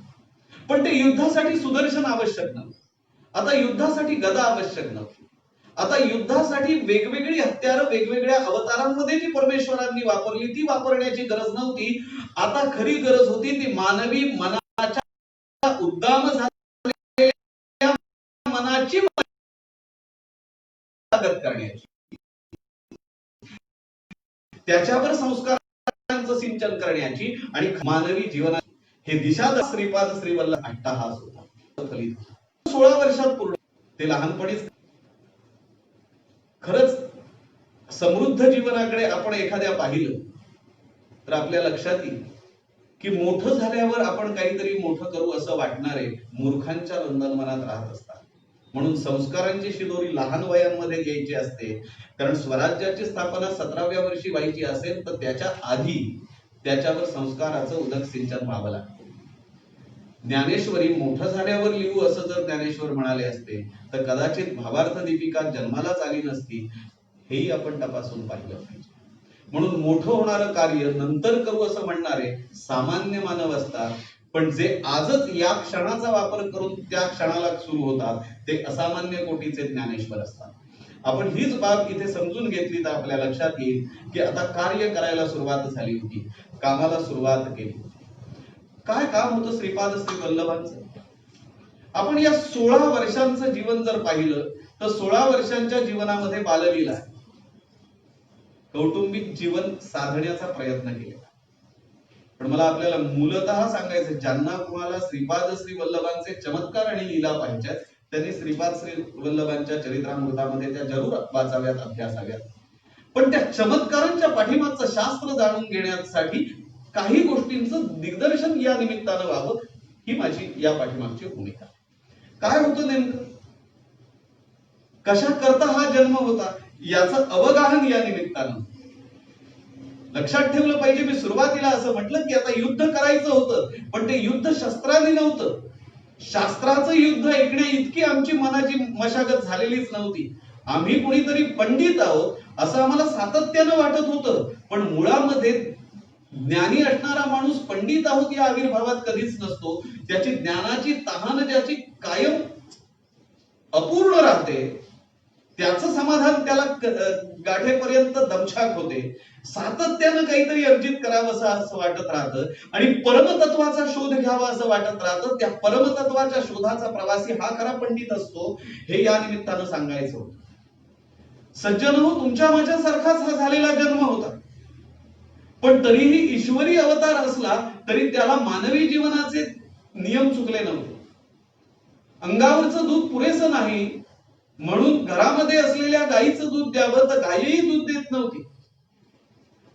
पण ते युद्धासाठी सुदर्शन आवश्यक नव्हतं. आता युद्धासाठी गदा आवश्यक नव्हती. आता युद्धासाठी वेगवेगळी हत्यारं वेगवेगळ्या अवतारांमध्ये जी परमेश्वरांनी वापरली ती वापरण्याची गरज नव्हती. आता खरी गरज होती ती मानवी मनाच्या उद्दाम झालेल्या मनाची करण्याची, त्याच्यावर संस्कारांचं सिंचन करण्याची आणि मानवी जीवनात हे दिशा श्रीपाद श्रीवल्लभ अट्टहास होता. 16 वर्षात पूर्ण ते लहानपणीच. खरंच समृद्ध जीवनाकडे आपण एखाद्या पाहिलं तर आपल्या लक्षात येईल की मोठं झाल्यावर आपण काहीतरी मोठं करू असं वाटणारे मूर्खांच्या नंदनवनात राहत असतात. म्हणून संस्कारांची शिदोरी लहान वयांमध्ये घ्यायची असते. कारण स्वराज्याची स्थापना 17व्या वर्षी व्हायची असेल तर त्याच्या आधी त्याच्यावर संस्काराचं उदक सिंचन व्हावं लागतं. ज्ञानेश्वरी मोठं झाल्यावर लिहू असं जर ज्ञानेश्वर म्हणाले असते तर कदाचित भावार्थ दीपिका जन्मालाच आली नसती, हेही आपण तपासून पाहिलं पाहिजे. म्हणून मोठं होणारं कार्य नंतर करू असं म्हणणारे सामान्य मानव असतात. पण जे आजच या क्षणाचा वापर करून त्या क्षणाला सुरू होतात ते असामान्य कोटीचे ज्ञानेश्वर असतात. आपण हीच बाब इथे समजून घेतली तर आपल्या लक्षात येईल की आता कार्य करायला सुरुवात झाली होती, कामाला सुरुवात केली. काय काम होतं श्रीपाद श्री वल्लभांचं? आपण या 16 वर्षांचं जीवन जर पाहिलं तर 16 वर्षांच्या जीवनामध्ये बाललीला आहे. कौटुंबिक जीवन साधण्याचा प्रयत्न केला. पण मला आपल्याला मूलतः सांगायचं, ज्यांना कुणाला श्रीपाद श्री वल्लभांचे चमत्कार आणि लीला पाहिजेत त्यांनी श्रीपाद श्री वल्लभांच्या चरित्रामृतामध्ये त्या जरूर वाचाव्यात, अभ्यासाव्यात. पण त्या चमत्कारांच्या पाठीमागचं शास्त्र जाणून घेण्यासाठी काही गोष्टींचं दिग्दर्शन या निमित्तानं व्हावं, ही माझी या पाठीमागची भूमिका. काय होतं नेमकं, कशा करता हा जन्म होता याचं अवगाहन या निमित्तानं लक्षात ठेवलं पाहिजे. मी सुरुवातीला असं म्हटलं की आता युद्ध करायचं होतं, पण ते युद्ध शस्त्राने नव्हतं. शास्त्राचं युद्ध ऐकण्या इतकी आमची मनाची मशागत झालेलीच नव्हती. आम्ही कुणीतरी पंडित आहोत असं आम्हाला सातत्यानं वाटत होतं, पण मुळामध्ये ज्ञानी असणारा माणूस पंडित आहोत या आविर्भावात कधीच नसतो. त्याची ज्ञानाची तहान ज्याची कायम अपूर्ण राहते त्याचं समाधान त्याला गाठेपर्यंत दमछाक होते. सातत्यानं काहीतरी अर्जित करावं असं वाटत राहतं आणि परमतत्वाचा शोध घ्यावा असं वाटत राहतं. त्या परमतत्वाच्या शोधाचा प्रवासी हा खरा पंडित असतो, हे या निमित्तानं सांगायचं होतं. सज्जन हो, तुमच्या माझ्यासारखाच हा झालेला जन्म होता. पण तरीही ईश्वरी अवतार असला तरी त्याला मानवी जीवनाचे नियम चुकले नव्हते. अंगावरचं दूध पुरेसं नाही म्हणून घरामध्ये असलेल्या गायीचं दूध द्यावं तर गायही दूध देत नव्हती.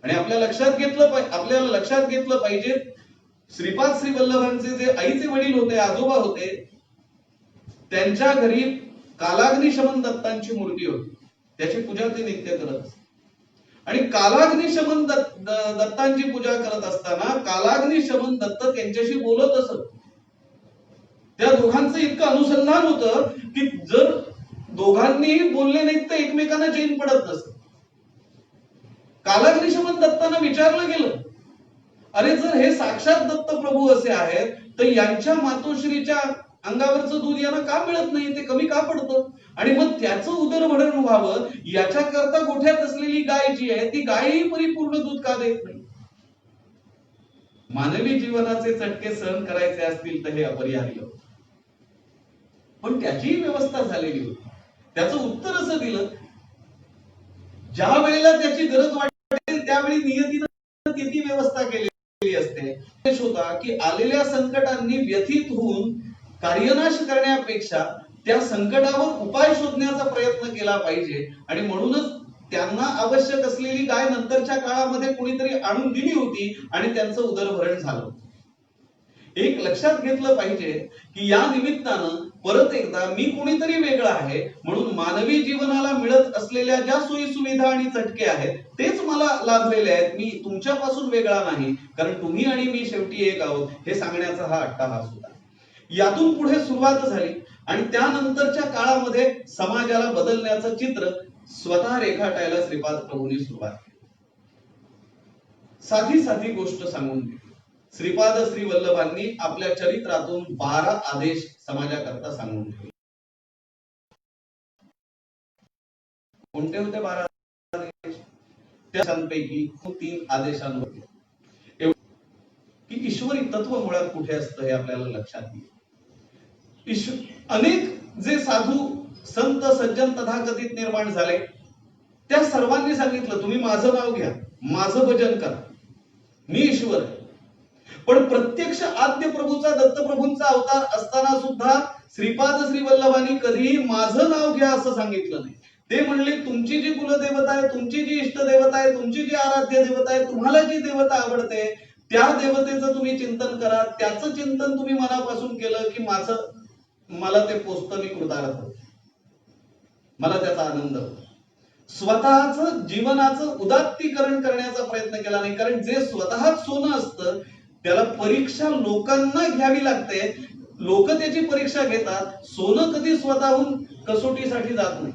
आणि आपल्याला लक्षात घेतलं पाहिजे श्रीपाद श्री वल्लभांचे जे आईचे वडील होते, आजोबा होते, त्यांच्या घरी कालाग्निशमन दत्तांची मूर्ती होती, त्याची पूजा ते नित्य करत असत. आणि कालाग्निशमन दत्तांची पूजा करत असताना कालाग्निशमन दत्त त्यांच्याशी बोलत असत. त्या दोघांचं इतकं अनुसंधान होतं की जर दोघांनी बोलले नाहीत तर एकमेकांना चैन पडत नसत. कालाग्निशमन दत्तांना विचारलं गेलं, अरे जर हे साक्षात दत्त प्रभू असे आहेत तर यांच्या मातोश्रीच्या अंगावरचं दूध यांना का मिळत नाही, ते कमी का पडतं? आणि मग त्याचं उदरभरण व्हावं याच्याकरता गोठ्यात असलेली गाय जी आहे ती गायही परिपूर्ण दूध का देत नाही? मानवी जीवनाचे चटके सहन करायचे असतील तर हे अपरिहार्य, पण त्याचीही व्यवस्था झालेली होती. त्याचं उत्तर असं दिलं, ज्या वेळेला त्याची गरज वाटेल त्यावेळी नियतीनं ती व्यवस्था केलेली असते. होता की आलेल्या संकटांनी व्यथित होऊन कार्यनाश करण्यापेक्षा त्या संकटावर उपाय शोधण्याचा प्रयत्न केला पाहिजे. आणि म्हणूनच त्यांना आवश्यक असलेली गाय नंतरच्या काळामध्ये कोणीतरी आणून दिली होती आणि त्यांचं उदरभरण झालं. एक लक्षात घेतलं पाहिजे की या निमित्तानं परत एकदा मी कोणीतरी वेगळा आहे म्हणून मानवी जीवनाला मिळत असलेल्या ज्या सोयी सुविधा आणि चटके आहेत तेच मला लाभलेले आहेत. मी तुमच्यापासून वेगळा नाही, कारण तुम्ही आणि मी शेवटी एक आहोत हे सांगण्याचा हा अट्टाहास होता. यातून पुढे सुरुवात झाली आणि त्यानंतरच्या काळामध्ये समाजाला बदलण्याचं चित्र स्वतः रेखाटायला श्रीपाद प्रभूंनी सुरुवात केली. साधी साधी गोष्ट सांगून दिली. श्रीपाद श्री वल्लभांनी आपल्या चरित्रातून 12 आदेश समाजाकरता सांगून दिले. कोणते होते 12 आदेश? त्यापैकी 3 आदेशांवर की ईश्वरी तत्व मुळात कुठे असतं हे आपल्याला लक्षात येईल. अनेक जे साधू संत सज्जन तथाकथित निर्माण झाले त्या सर्वांनी सांगितलं, तुम्ही माझं नाव घ्या, माझं भजन करा, मी ईश्वर आहे. पण प्रत्यक्ष आद्य प्रभूचा दत्तप्रभूंचा अवतार असताना सुद्धा श्रीपाद श्री वल्लभांनी कधीही माझं नाव घ्या असं सांगितलं नाही. ते म्हणले, तुमची जी कुलदेवता आहे, तुमची जी इष्ट देवता आहे, तुमची जी आराध्य देवता आहे, तुम्हाला जी देवता आवडते त्या देवतेचं तुम्ही चिंतन करा. त्याचं चिंतन तुम्ही मनापासून केलं की मला ते पोचतं, मी कृतार्थ, मला त्याचा आनंद होतो. स्वतःच जीवनाचं उदात्तीकरण करण्याचा प्रयत्न केला नाही, कारण जे स्वतःच सोनं असतं त्याला परीक्षा लोकांना घ्यावी लागते. लोक त्याची परीक्षा घेतात, सोनं कधी स्वतःहून कसोटीसाठी जात नाही.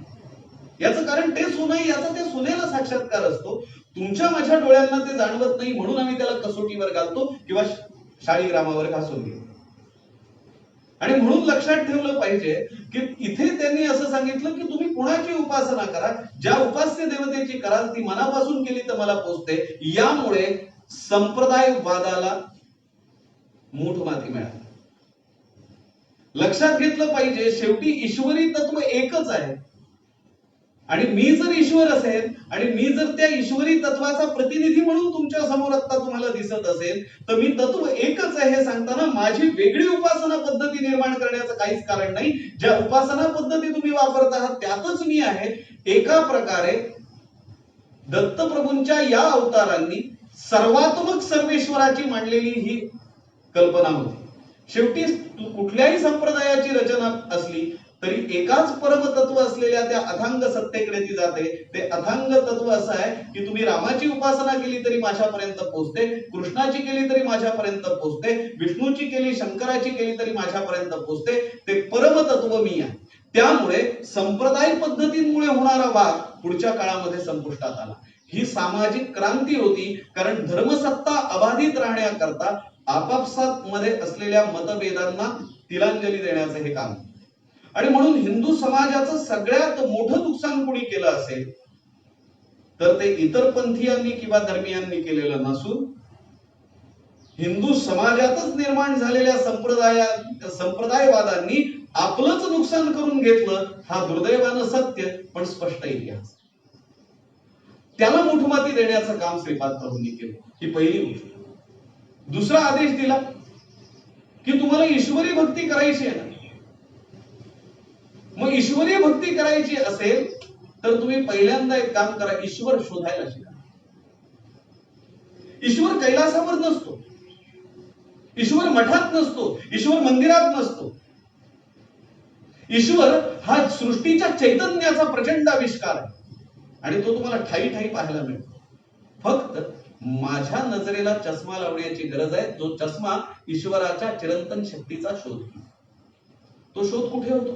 याचं कारण ते सोनं आहे, याचा त्या सोन्याला साक्षात्कार असतो. तुमच्या माझ्या डोळ्यांना ते जाणवत नाही म्हणून आम्ही त्याला कसोटीवर घालतो किंवा शाळीग्रामावर घासून घेतो. आणि म्हणून लक्षात ठेवलं पाहिजे की इथे त्यांनी असं सांगितलं की तुम्ही कोणाची उपासना करा, ज्या उपास्य देवतेची कराल ती मनापासून केली तर मला पोचते. यामुळे संप्रदायवादाला मूठ माती मिळाली. लक्षात घेतलं पाहिजे, शेवटी ईश्वरी तत्व एकच आहे. आणि मी जर ईश्वर असेल आणि मी जर त्या ईश्वरी तत्वाचा प्रतिनिधी म्हणून तुमच्या समोर आता तुम्हाला दिसत असेल तर मी तत्व एकच आहे हे सांगताना माझी वेगळी उपासना पद्धती निर्माण करण्याचं काहीच कारण नाही. ज्या उपासना पद्धती तुम्ही वापरत आहात त्यातच मी आहे. एका प्रकारे दत्तप्रभूंच्या या अवतारांनी सर्वात्मक सर्वेश्वराची मांडलेली ही कल्पना होती. शेवटी कुठल्याही संप्रदायाची रचना असली तरी एकाच परमतत्व असलेल्या त्या अथांग सत्तेकडे ती जाते. ते अथांग तत्व असं आहे की तुम्ही रामाची उपासना केली तरी माझ्यापर्यंत पोहोचते, कृष्णाची केली तरी माझ्यापर्यंत पोहोचते, विष्णूची केली, शंकराची केली तरी माझ्यापर्यंत पोहोचते. ते परमतत्व मी आहे. त्यामुळे संप्रदाय पद्धतींमुळे होणारा वाद पुढच्या काळामध्ये संपुष्टात आला. ही सामाजिक क्रांती होती, कारण धर्मसत्ता अबाधित राहण्याकरता आपापसात मध्ये असलेल्या मतभेदांना तिलांजली देण्याचं हे काम. आणि म्हणून हिंदू समाजाचं सगळ्यात मोठं नुकसान कोणी केलं असेल तर ते इतर पंथीयांनी किंवा धर्मीयांनी केलेलं नसून हिंदू समाजातच निर्माण झालेल्या संप्रदायवादांनी आपलंच नुकसान करून घेतलं. हा दुर्दैवानं सत्य पण स्पष्ट इतिहास. त्याला मुठमाती देण्याचं काम श्रीपाद प्रभूंनी केलं. ही पहिली गोष्ट. दुसरा आदेश दिला की तुम्हाला ईश्वरी भक्ती करायची आहे ना, मग ईश्वरी भक्ती करायची असेल तर तुम्ही पहिल्यांदा एक काम करा, ईश्वर शोधायला शिका. ईश्वर कैलासावर नसतो, ईश्वर मठात नसतो, ईश्वर मंदिरात नसतो. ईश्वर हा सृष्टीच्या चैतन्याचा प्रचंड आविष्कार आहे आणि तो तुम्हाला ठाई ठाई पाहायला मिळतो. फक्त माझ्या नजरेला चष्मा लावण्याची गरज आहे. जो चष्मा ईश्वराच्या चिरंतन शक्तीचा शोध. तो शोध कुठे होतो?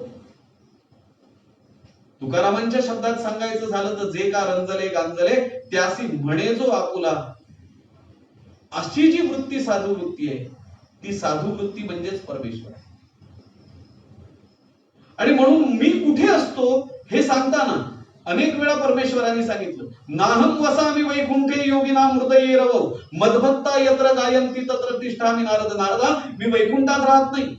तुकारामांच्या शब्दात सांगायचं झालं तर जे का रंजले गांजले त्यासी म्हणे जो आपुला. अशी जी वृत्ती साधू वृत्ती आहे ती साधू वृत्ती म्हणजेच परमेश्वर आहे. आणि म्हणून मी कुठे असतो हे सांगताना अनेक वेळा परमेश्वरांनी सांगितलं, नाहम वसामि वैकुंठे योगिना हृदये रवो मदभक्ता यत्र गायन्ति तत्र तिष्ठामि नारद. नारदा, मी वैकुंठात राहत नाही,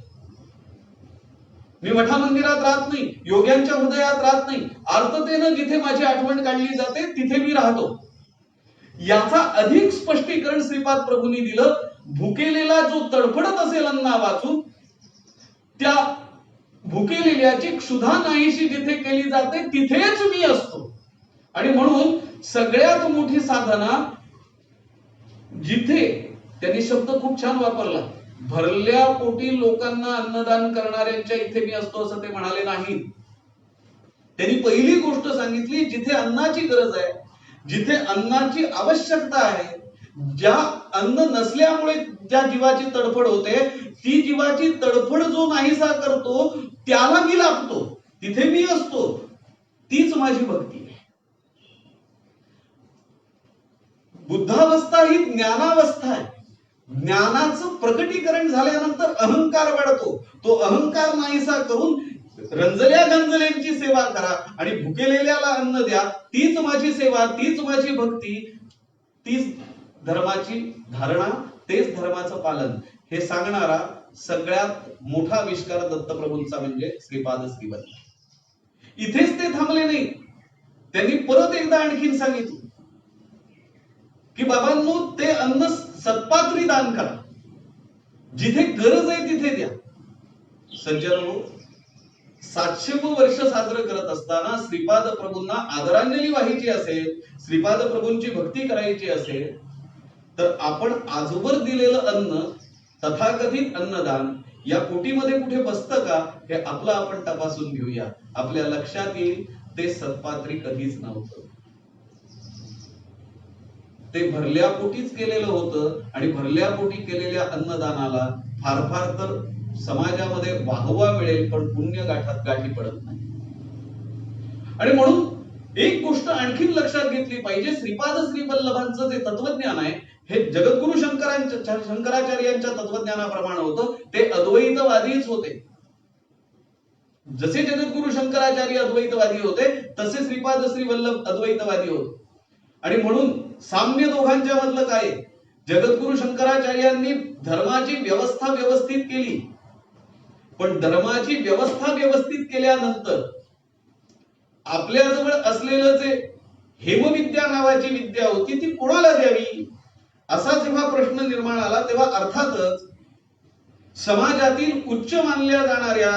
मी मठा मंदिरात राहत नाही, योग्यांच्या हृदयात राहत नाही. आर्ततेनं जिथे माझी आठवण काढली जाते तिथे मी राहतो. याचा अधिक स्पष्टीकरण श्रीपाद प्रभूंनी दिलं. भुकेलेला जो तडफडत असेल अन्ना वाचून त्या भुकेलेल्याची क्षुधा नाहीशी जिथे केली जाते तिथेच मी असतो. आणि म्हणून सगळ्यात मोठी साधना जिथे, त्यांनी शब्द खूप छान वापरला, भरल्या पोटी लोकांना अन्नदान करणाऱ्यांच्या इथे मी असतो असं ते म्हणाले नाही. त्यांनी पहिली गोष्ट सांगितली, जिथे अन्नाची गरज आहे, जिथे अन्नाची आवश्यकता आहे, ज्या अन्न नसल्यामुळे ज्या जीवाची तडफड होते ती जीवाची तडफड जो नाहीसा करतो त्याला मी लागतो, तिथे मी असतो, तीच माझी भक्ती आहे. बुद्धावस्था ही ज्ञानावस्था आहे. ज्ञानाचं प्रकटीकरण झाल्यानंतर अहंकार वाढतो. तो अहंकार नाहीसा करून रंजल्या गंजल्यांची सेवा करा आणि भुकेलेल्याला अन्न द्या. तीच माझी सेवा, तीच माझी भक्ती, तीच धर्माची धारणा, तेच धर्माचं पालन. हे सांगणारा सगळ्यात मोठा आविष्कार दत्तप्रभूंचा म्हणजे श्रीपाद श्रीवल्लभ. इथेच ते थांबले नाही. त्यांनी परत एकदा आणखीन सांगितलं की बाबांनो, ते अन्न सत्पात्री दान करा, जिथे गरज आहे तिथे द्या. सज्जनो, 700 वर्ष साजरं करत असताना श्रीपाद प्रभूंना आदरांजली वाहायची असेल, श्रीपाद प्रभूंची भक्ती करायची असेल तर आपण आजवर दिलेलं अन्न, तथाकथित अन्नदान, या कोटीमध्ये कुठे बसतं का हे आपलं आपण तपासून घेऊया. आपल्या लक्षात येईल ते सत्पात्री कधीच नव्हतं. ते भरल्या पोटीच केलेलं होतं आणि भरल्या पोटी केलेल्या अन्नदानाला फार फार तर समाजामध्ये वाहवा मिळेल पण पुण्य गाठी पडत नाही. आणि म्हणून एक गोष्ट आणखीन लक्षात घेतली पाहिजे, श्रीपाद श्रीवल्लभांचं जे तत्वज्ञान आहे हे जगद्गुरु शंकराचार्यांच्या तत्वज्ञानाप्रमाणे होतं. ते अद्वैतवादीच होते. जसे जगद्गुरु शंकराचार्य अद्वैतवादी होते तसे श्रीपाद श्रीवल्लभ अद्वैतवादी होते. आणि म्हणून साम्य दोघांच्या मधलं काय, जगद्गुरु शंकराचार्यांनी धर्माची व्यवस्था व्यवस्थित केली, पण धर्माची व्यवस्था व्यवस्थित केल्यानंतर आपल्याजवळ असलेलं जे हेमविद्या नावाची विद्या होती ती कोणाला द्यावी असा जेव्हा प्रश्न निर्माण आला तेव्हा अर्थातच समाजातील उच्च मानल्या जाणाऱ्या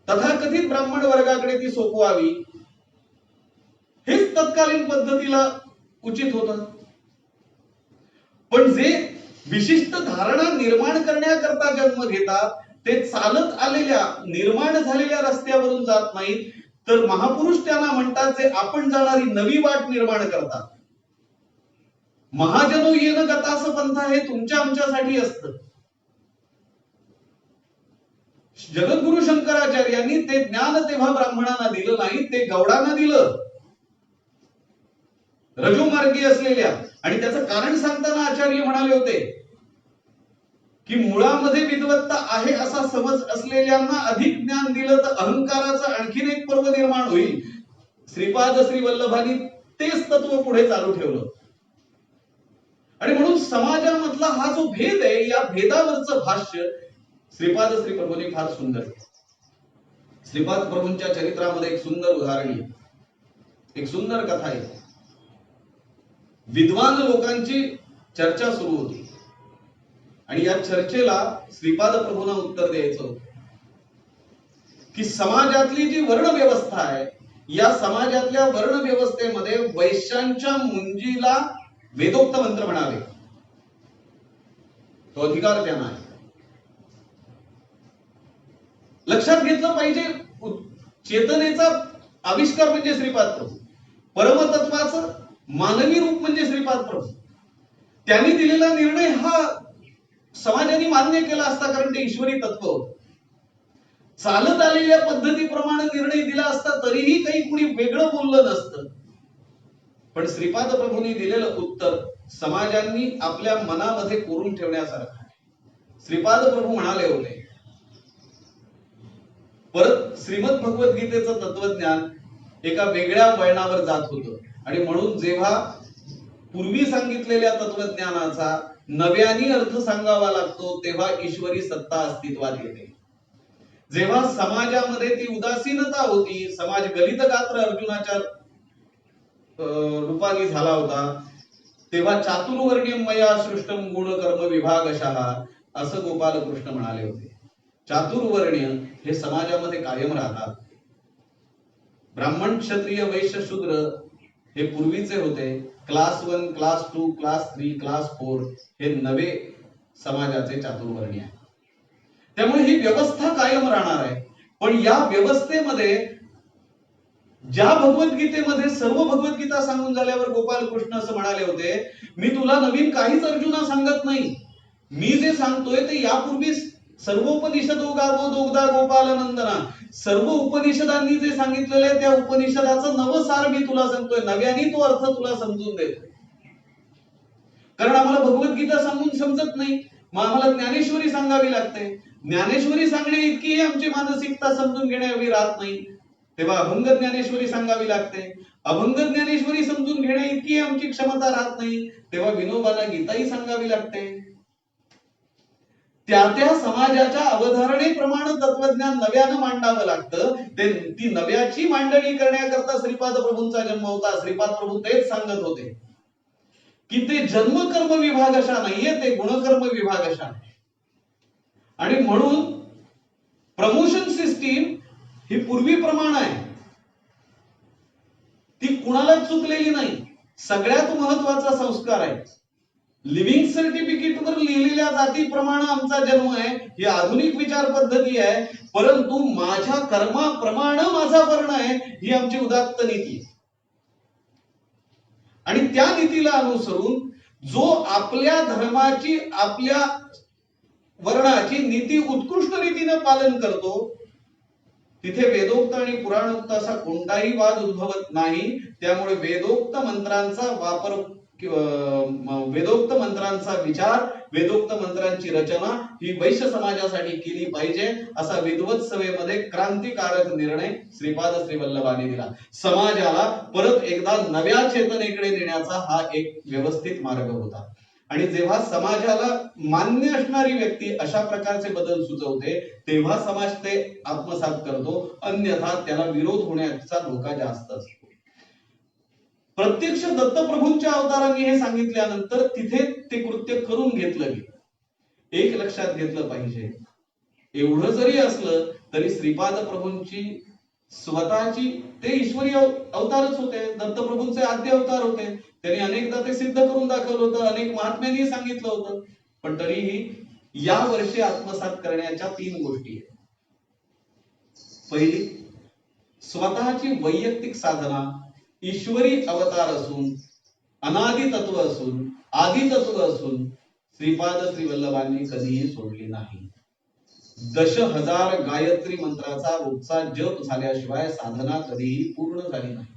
तथाकथित ब्राह्मण वर्गाकडे ती सोपवावी हेच तत्कालीन पद्धतीला उचित होतं. पण जे विशिष्ट धारणा निर्माण करण्याकरता जन्म घेतात ते चालत आलेल्या निर्माण झालेल्या रस्त्यावरून जात नाहीत, तर महापुरुष त्यांना म्हणतात जे आपण जाणारी नवी वाट निर्माण करतात. महाजनो येन गतास पंथा हे तुमच्या आमच्यासाठी असतं. जगद्गुरु शंकराचार्यांनी ते ज्ञान तेव्हा ब्राह्मणांना दिलं नाही, ते गौडांना दिलं, रजोमार्गी असलेल्या. आणि त्याचं कारण सांगताना आचार्य म्हणाले होते की मुळामध्ये विद्वत्ता आहे असा समज असलेल्यांना अधिक ज्ञान दिलं तर अहंकाराचं आणखीन एक पर्व निर्माण होईल. श्रीपाद श्रीवल्लभांनी तेच तत्व पुढे चालू ठेवलं. आणि म्हणून समाजामधला हा जो भेद आहे या भेदावरचं भाष्य श्रीपाद श्री प्रभूंनी फार सुंदर. श्रीपाद प्रभूंच्या चरित्रामध्ये एक सुंदर उदाहरण आहे, एक सुंदर कथा आहे. विद्वान लोकांची चर्चा सुरू होती आणि या चर्चेला श्रीपाद प्रभूंना उत्तर द्यायचं होतं की समाजातली जी वर्ण व्यवस्था आहे या समाजातल्या वर्ण व्यवस्थेमध्ये वैश्यांच्या मुंजीला वेदोक्त मंत्र म्हणावे तो अधिकार त्यांना आहे. लक्षात घेतलं पाहिजे, चेतनेचा आविष्कार म्हणजे श्रीपाद प्रभू, परमतत्वाचं मानवी रूप म्हणजे श्रीपाद प्रभू. त्यांनी दिलेला निर्णय हा समाजाने मान्य केला असता, कारण ते ईश्वरी तत्व होतं. चालत आलेल्या पद्धतीप्रमाणे निर्णय दिला असता तरीही काही कुणी वेगळं बोललं नसतं. पण श्रीपाद प्रभूंनी दिलेलं उत्तर समाजांनी आपल्या मनामध्ये कोरून ठेवण्यासारखं आहे. श्रीपाद प्रभू म्हणाले होते, परत श्रीमद भगवद्गीतेचं तत्वज्ञान एका वेगळ्या वळणावर जात होतं, आणि म्हणून जेव्हा पूर्वी सांगितलेल्या तत्वज्ञानाचा नव्याने अर्थ सांगावा लागतो तेव्हा ईश्वरी सत्ता अस्तित्वात येते. जेव्हा समाजामध्ये ती उदासीनता होती, समाज गलित गात्र अर्जुनाच्या रूपाने झाला होता, तेव्हा चातुर्वर्ण्यम मया सृष्टम गुण कर्म विभागशः असं गोपालकृष्ण म्हणाले होते. चातुर्वर्ण्य हे समाजामध्ये कायम राहतात. ब्राह्मण, क्षत्रिय, वैश्य, शूद्र हे पूर्वीचे होते. क्लास 1, क्लास 2, क्लास 3, क्लास 4 हे नवे समाजाचे चातुर्वर्ण्य आहे. त्यामुळे ही व्यवस्था कायम राहणार आहे. पण या व्यवस्थेमध्ये ज्या भगवद्गीतेमध्ये सर्व भगवद्गीता सांगून झाल्यावर गोपालकृष्ण असं म्हणाले होते, मी तुला नवीन काहीच अर्जुना सांगत नाही. मी जे सांगतोय ते यापूर्वी सर्वोपनिषदो गावो दोगदा गोपालनंदना, सर्व उपनिषदांनी जे सांगितलेलं आहे त्या उपनिषदाचं नवसार मी तुला सांगतोय, नव्याने तो अर्थ तुला समजून देतोय. कारण आम्हाला भगवद्गीता सांगून समजत नाही, मग आम्हाला ज्ञानेश्वरी सांगावी लागते. ज्ञानेश्वरी सांगणे इतकी आमची मानसिकता समजून घेण्यावी राहत नाही, तेव्हा अभंग ज्ञानेश्वरी सांगावी लागते. अभंग ज्ञानेश्वरी समजून घेणे इतकी आमची क्षमता राहत नाही, तेव्हा विनोबाला गीताही सांगावी लागते. त्या त्या समाजाच्या अवधारणेप्रमाणे तत्वज्ञान नव्यानं मांडावं लागतं. ती नव्याची मांडणी करण्याकरता श्रीपाद प्रभूंचा जन्म होता. श्रीपाद प्रभू तेच सांगत होते की ते जन्मकर्म विभागशा नाहीये, ते गुणकर्म विभागशा आहे. आणि म्हणून प्रमोशन सिस्टीम ही पूर्वीप्रमाणे आहे, ती कुणालाच चुकलेली नाही. सगळ्यात महत्वाचा संस्कार आहे. लिव्हिंग सर्टिफिकेटवर लिहिलेल्या जातीप्रमाणे आमचा जन्म आहे, ही आधुनिक विचार पद्धती आहे. परंतु माझ्या कर्माप्रमाणे माझा वर्ण आहे, ही आमची उदात्त नीती आहे. आणि त्या नीतीला अनुसरून जो आपल्या धर्माची, आपल्या वर्णाची नीती उत्कृष्ट रीतीने पालन करतो, तिथे वेदोक्त आणि पुराणोक्त असा कोणताही वाद उद्भवत नाही. त्यामुळे वेदोक्त मंत्रांचा वापर, वेदोक्त मंत्रांचा विचार, वेदोक्त मंत्रांची रचना ही वैश्य समाजासाठी केली पाहिजे, असा विद्वत सभेमध्ये क्रांतिकारक निर्णय श्रीपाद श्रीवल्लभांनी दिला. समाजाला परत एकदा नव्या चेतनेकडे नेण्याचा हा एक व्यवस्थित मार्ग होता. आणि जेव्हा समाजाला मान्य असणारी व्यक्ती अशा प्रकारचे बदल सुचवते, तेव्हा समाज ते आत्मसात करतो, अन्यथा त्याला विरोध होण्याचा धोका जास्त असतो. प्रत्यक्ष दत्तप्रभूंच्या अवतारांनी हे सांगितल्यानंतर तिथे ते कृत्य करून घेतलं गेलं. एक लक्षात घेतलं पाहिजे, एवढं जरी असलं तरी श्रीपाद प्रभूंची स्वतःची, ते ईश्वरी अवतारच होते, दत्तप्रभूंचे आद्य अवतार होते. त्यांनी अनेकदा ते सिद्ध करून दाखवलं होतं, अनेक महात्म्यांनी सांगितलं होतं. पण तरीही या वर्षी आत्मसात करण्याच्या 3 गोष्टी आहेत. पहिली, स्वतःची वैयक्तिक साधना ईश्वरी अवतार असून, अनादि तत्व असून, आदि तत्व असून श्रीपाद श्रीवल्लभांनी कधीही सोडली नाही. 10,000 गायत्री मंत्राचा रोजचा जप झाल्याशिवाय साधना कधीही पूर्ण झाली नाही.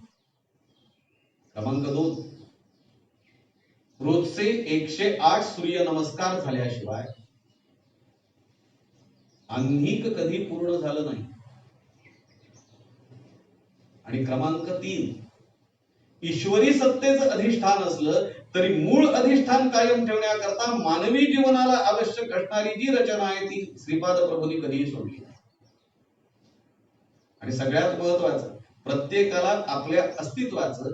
क्रमांक 2, रोजचे 108 सूर्य नमस्कार झाल्याशिवाय आन्हिक कधी पूर्ण झालं नाही. आणि क्रमांक 3, ईश्वरी सत्तेचं अधिष्ठान असलं तरी मूळ अधिष्ठान कायम ठेवण्याकरता मानवी जीवनाला आवश्यक असणारी जी रचना आहे ती श्रीपाद प्रभूंनी कधीही सोडली नाही. आणि सगळ्यात महत्वाचं, प्रत्येकाला आपल्या अस्तित्वाचं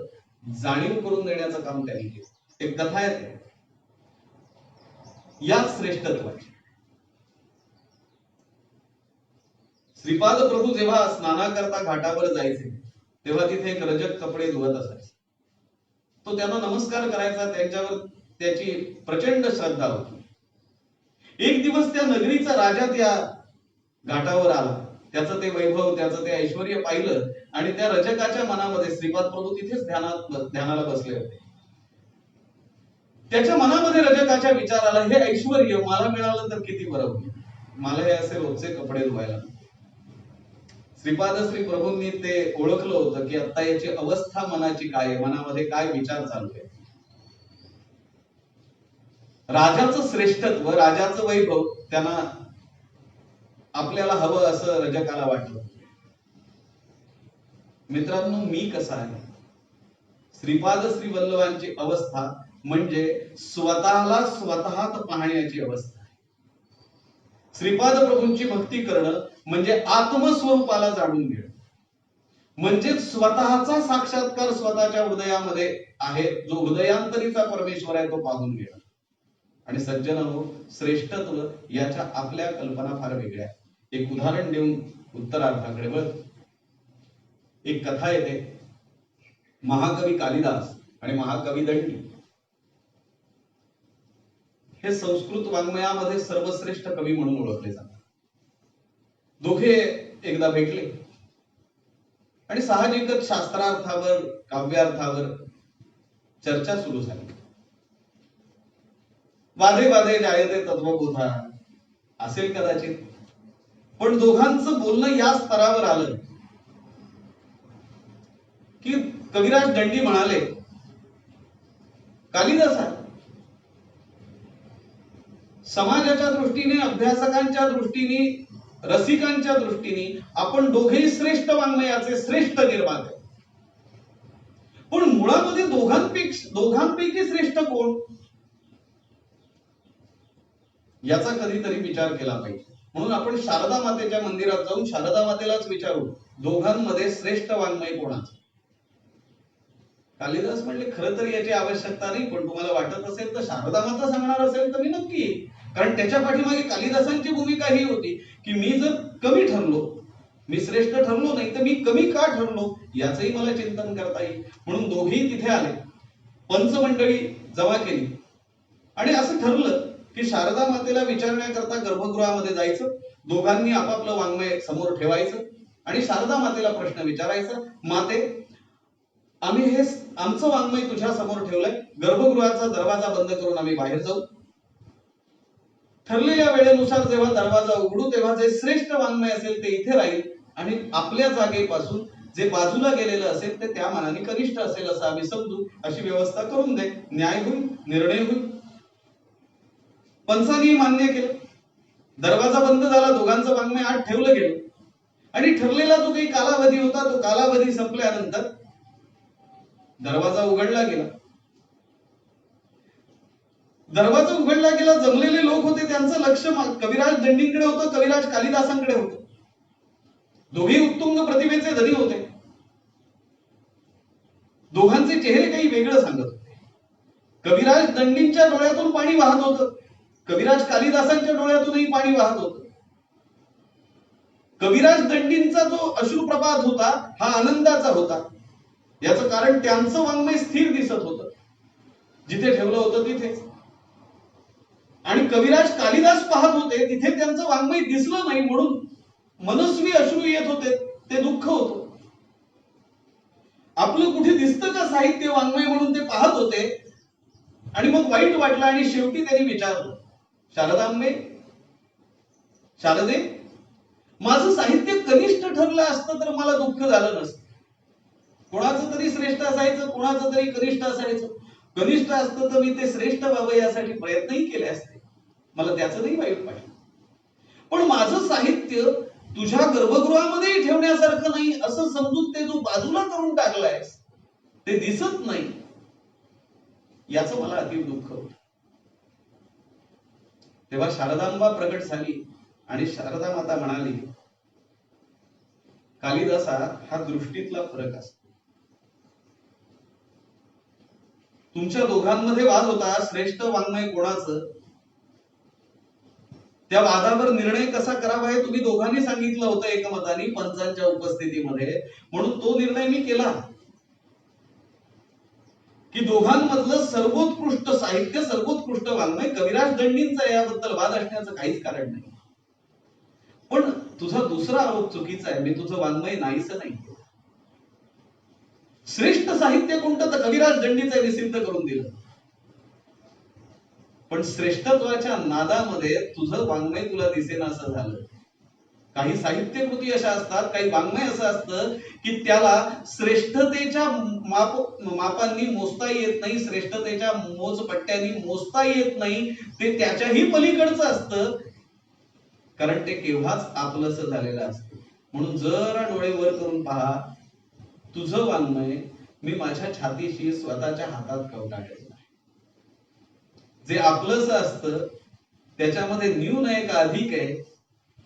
जाणीव करून देण्याचं काम त्यांनी केलं. एक कथा आहे या श्रेष्ठत्वाची. श्रीपाद प्रभू जेव्हा स्नानाकरता घाटावर जायचे तेव्हा तिथे एक रजक कपडे धुवत असायचे. तो त्यांना नमस्कार करायचा, त्यांच्यावर त्याची प्रचंड श्रद्धा होती. एक दिवस त्या नगरीचा राजा त्या घाटावर आला त्याचं ते वैभव, त्याचं ते ऐश्वर पाहिलं आणि त्या रजकाच्या मनामध्ये श्रीपाद प्रभू तिथेच ध्यानाला बसले होते. त्याच्या मनामध्ये रजकाच्या विचाराला हे ऐश्वर मला मिळालं तर किती बरं होईल, मला हे असे रोजचे कपडे धुवायला. श्रीपाद श्री प्रभूंनी ते ओळखलं होतं की आता याची अवस्था मनाची काय आहे, मनामध्ये काय विचार चालू आहे. राजाचं श्रेष्ठत्व, राजाचं वैभव त्यांना आपल्याला हवं असं रजकाला वाटलं. मित्रांनो, मी कसा आहे? श्रीपाद श्री वल्लभांची अवस्था म्हणजे स्वतःला स्वतःत पाहण्याची अवस्था आहे. श्रीपाद प्रभूंची भक्ती करणं म्हणजे आत्मस्वरूपाला जाणून घेणं, म्हणजे स्वतःचा साक्षात्कार स्वतःच्या हृदयामध्ये आहे, जो हृदयांतरीचा परमेश्वर आहे तो पाहून घेणं. आणि सज्जनांनो, श्रेष्ठत्व याच्या आपल्या कल्पना फार वेगळ्या. एक उदाहरण देऊन उत्तरार्थाकडे वळ. एक कथा येते. महाकवी कालिदास आणि महाकवी दंडी हे संस्कृत वाङ्मयामध्ये सर्वश्रेष्ठ कवी म्हणून ओळखले जातात. दोघे एकदा भेटले आणि साहजिकच शास्त्रार्थावर, काव्यार्थावर चर्चा सुरू झाली. वादे वादे जायते तत्वबोधा असेल कदाचित, पण दोघांचं बोलणं या स्तरावर आलं की कविराज दंडी म्हणाले, कालिदासा, समाजाच्या दृष्टीने, अभ्यासकांच्या दृष्टीने, रसिकांच्या दृष्टीने आपण दोघेही श्रेष्ठ वाङ्मयाचे श्रेष्ठ निर्माते, पण मुळामध्ये दोघांपैकी श्रेष्ठ कोण याचा कधीतरी विचार केला पाहिजे. म्हणून आपण शारदा मातेच्या मंदिरात जाऊन शारदा मातेलाच विचारू, दोघांमध्ये श्रेष्ठ वाङ्मय कोणाचं? कालिदास म्हणले, खरं तर याची आवश्यकता नाही, पण तुम्हाला वाटत असेल तर, शारदा माता सांगणार असेल तर मी नक्की येईल. कारण त्याच्या पाठीमागे कालिदासांची भूमिका ही होती की मी जर कमी ठरलो, मी श्रेष्ठ ठरलो नाही तर मी कमी का ठरलो याचंही मला चिंतन करता येईल. म्हणून दोघेही तिथे आले, पंचमंडळी जमा केली आणि असं ठरलं की शारदा मातेला विचारण्याकरता गर्भगृहामध्ये जायचं, दोघांनी आपापलं वाङ्मय समोर ठेवायचं आणि शारदा मातेला प्रश्न विचारायचा, माते, आम्ही हे आमचं वाङ्मय तुझ्या समोर ठेवलंय, गर्भगृहाचा दरवाजा बंद करून आम्ही बाहेर जाऊ. ठरलेल्या वेळेनुसार जेव्हा दरवाजा उघडू तेव्हा जे श्रेष्ठ वाङ्मय असेल ते इथे राहील आणि आपल्या जागेपासून जे बाजूला गेलेलं असेल ते त्या मानाने कनिष्ठ असेल असं आम्ही समजू, अशी व्यवस्था करून दे. न्याय होईल, निर्णय होईल. पंचांनी मान्य केलं. दरवाजा बंद झाला, दोघांचं वाङ्मय आत ठेवलं गेलं आणि ठरलेला जो काही कालावधी होता तो कालावधी संपल्यानंतर दरवाजा उघडला गेला. दरवाजा उघडला गेला, जमलेले लोक होते, त्यांचं लक्ष कविराज दंडींकडे होतं, कविराज कालिदासांकडे होतं. दोघे उत्तुंग प्रतिभेचे धनी होते. दोघांचे चेहरे काही वेगळं सांगत होते. कविराज दंडींच्या डोळ्यातून पाणी वाहत होतं, कविराज कालिदासांच्या डोळ्यातूनही पाणी वाहत होतं. कविराज दंडींचा जो अश्रुप्रपात होता हा आनंदाचा होता. याचं कारण त्यांचं वाङ्मय स्थिर दिसत होतं, जिथे ठेवलं होतं तिथेच. आणि कविराज कालिदास पाहत होते, तिथे त्यांचं वाङ्मय दिसलं नाही म्हणून मनस्वी अश्रू येत होते, ते दुःख होतं. आपलं कुठे दिसतं का साहित्य वाङ्मय म्हणून ते पाहत होते आणि मग वाईट वाटलं आणि शेवटी त्यांनी विचारलं, शारदांबे, शारदे, माझं साहित्य कनिष्ठ ठरलं असतं तर मला दुःख झालं नसतं. कोणाचं तरी श्रेष्ठ असायचं, कोणाचं तरी कनिष्ठ असायचं. कनिष्ठ असतं तर मी ते श्रेष्ठ व्हावं यासाठी प्रयत्नही केले असते, मला त्याचं नाही वाईट वाटलं. पण माझं साहित्य तुझ्या गर्भगृहामध्ये ठेवण्यासारखं नाही असं समजून ते तू बाजूला करून टाकलायस, ते दिसत नाही, याचं मला अति दुःख होतं. तेव्हा शारदांबा प्रगट झाली आणि शारदा माता म्हणाली, कालिदासा, हा दृष्टीतला फरक असतो. तुमच्या दोघांमध्ये वाद होता श्रेष्ठ वाङ्मय कोणाचं, त्या वादावर निर्णय कसा करावा हे तुम्ही दोघांनी सांगितलं होतं एकमताने पंचांच्या उपस्थितीमध्ये, म्हणून तो निर्णय मी केला की दोघांमधलं सर्वोत्कृष्ट साहित्य, सर्वोत्कृष्ट वाङ्मय कविराज दंडींचा, याबद्दल वाद असण्याचं काहीच कारण नाही. पण तुझा दुसरा आरोप चुकीचा आहे, मी तुझं वाङ्मय नाहीच नाही. श्रेष्ठ साहित्य कोणतं तर कविराज दंडीचं निषिद्ध करून दिलं. पण श्रेष्ठत्वाच्या नादामध्ये तुझं वाङ्मय तुला दिसेना असं झालं. काही साहित्य कृती अशा असतात, काही वाङ्मय असं असतं की त्याला श्रेष्ठतेच्या मापांनी मोजता येत नाही, श्रेष्ठतेच्या मोजपट्ट्यांनी मोजता येत नाही. ते त्याच्याही पलीकडचं असतं, कारण ते केव्हाच आपलंसं झालेलं असतं. म्हणून जरा डोळे वर करून पहा, तुझं वाङ्मय मी माझ्या छातीशी स्वतःच्या हातात कवटाळलेलं आहे. जे आपलंसं असतं त्याच्यामध्ये न्यून आहे का अधिक आहे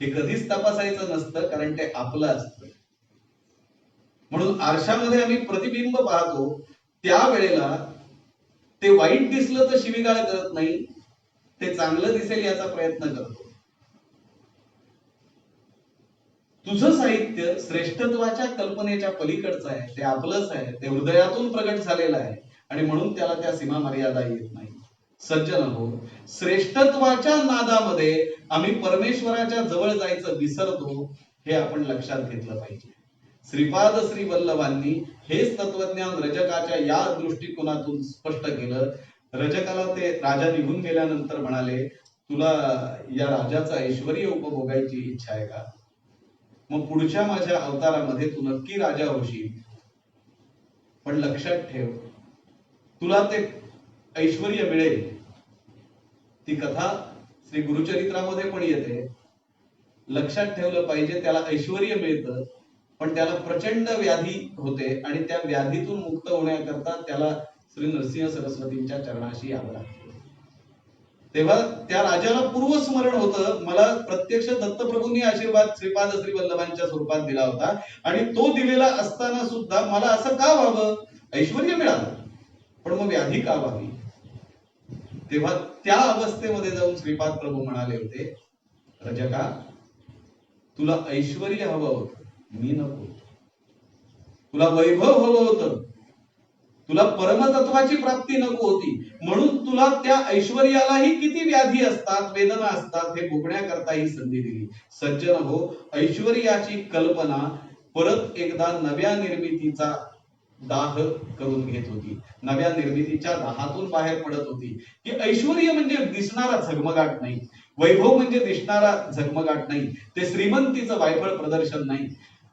हे कधीच तपासायचं नसतं, कारण ते आपलं असतं. म्हणून आरशामध्ये आम्ही प्रतिबिंब पाहतो, त्यावेळेला ते वाईट दिसलं तर शिवीगाळ करत नाही, ते चांगलं दिसेल याचा प्रयत्न करतो. तुझं साहित्य श्रेष्ठत्वाच्या कल्पनेच्या पलीकडचं आहे, ते आपलंच आहे, ते हृदयातून प्रगट झालेलं आहे, आणि म्हणून त्याला त्या सीमा मर्यादा येत नाही. सज्जन हो, श्रेष्ठत्वाच्या नादामध्ये आम्ही परमेश्वराच्या जवळ जायचं विसरतो, हे आपण लक्षात घेतलं पाहिजे. श्रीपाद श्री वल्लभांनी हेच तत्वज्ञान रजकाच्या या दृष्टिकोनातून स्पष्ट केलं. रजकाला ते राजा निघून गेल्यानंतर म्हणाले, तुला या राजाचा ऐश्वर्य उपभोगायची इच्छा आहे का? मग पुढच्या माझ्या अवतारामध्ये तू नक्की राजा होशील, पण लक्षात ठेव तुला ते ऐश्वर्य मिळेल. ती कथा श्री गुरुचरित्रामध्ये पण येते. लक्षात ठेवलं पाहिजे, त्याला ऐश्वर्य मिळतं, पण त्याला प्रचंड व्याधी होते, आणि त्या व्याधीतून मुक्त होण्याकरता त्याला श्री नरसिंह सरस्वतींच्या चरणाशी यावं लागतं. तेव्हा त्या राजाला पूर्वस्मरण होतं, मला प्रत्यक्ष दत्तप्रभूंनी आशीर्वाद श्रीपाद श्री वल्लभांच्या स्वरूपात दिला होता, आणि तो दिलेला असताना सुद्धा मला असं का व्हावं? ऐश्वर्य मिळालं, पण मग व्याधी का व्हावी? तेव्हा त्या अवस्थेमध्ये जाऊन श्रीपाद प्रभू म्हणाले होते, रजका तुला ऐश्वर्य हवं होतं, मी नको. तुला वैभव हवं होतं, तुला परमतत्वाची प्राप्ती नको होती, म्हणून तुला त्या ऐश्वर्यालाही किती व्याधी असतात, वेदना असतात, हे भोगण्याकरता ही संधी दिली. सज्जन हो, ऐश्वर्याची कल्पना परत एकदा नव्या निर्मितीचा दाह करून घेत होती, नव्या निर्मितीच्या दाहातून बाहेर पडत होती. की ऐश्वर्य म्हणजे दिसणारा झगमगाट नाही, वैभव म्हणजे दिसणारा झगमगाट नाही, ते श्रीमंतीचं वायफळ प्रदर्शन नाही.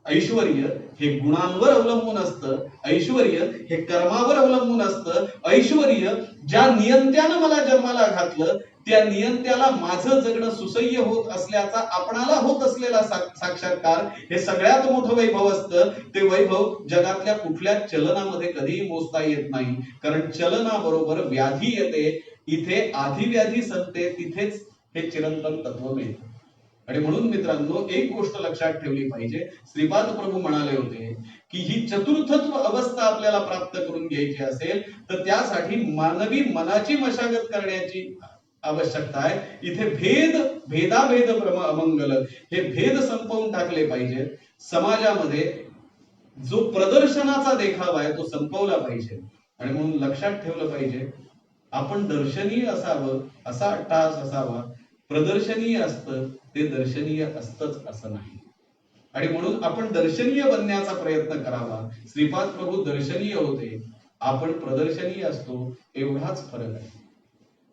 ऐश्वर्य हे गुणांवर अवलंबून असतं, ऐश्वर्य हे कर्मावर अवलंबून असतं. ऐश्वर्य ज्या नियंत्यानं मला जन्माला घातलं, त्या नियंत्याला माझं जगणं सुसह्य होत असल्याचा आपणाला होत असलेला साक्षात्कार हे सगळ्यात मोठं वैभव असतं. ते वैभव जगातल्या कुठल्या चलनामध्ये कधीही मोजता येत नाही, कारण चलनाबरोबर व्याधी येते. इथे आधी व्याधी संपते, तिथेच हे चिरंतन तत्व मिळतं. आणि म्हणून मित्रांनो, एक गोष्ट लक्षात ठेवली पाहिजे. श्रीपाद प्रभू म्हणाले होते की ही चतुर्थत्व अवस्था आपल्याला प्राप्त करून घ्यायची असेल तर त्यासाठी मानवी मनाची मशागत करण्याची आवश्यकता आहे. इथे भेदाभेद अमंगल हे भेद संपवून टाकले पाहिजे. समाजामध्ये जो प्रदर्शनाचा देखावा आहे तो संपवला पाहिजे. आणि म्हणून लक्षात ठेवलं पाहिजे, आपण दर्शनीय असावं असा अट्टहास असावा. प्रदर्शनीय असतं ते दर्शनीय असतंच असं नाही, आणि म्हणून आपण दर्शनीय बनण्याचा प्रयत्न करावा. श्रीपाद प्रभू दर्शनीय होते, आपण प्रदर्शनीय असतो, एवढाच फरक आहे.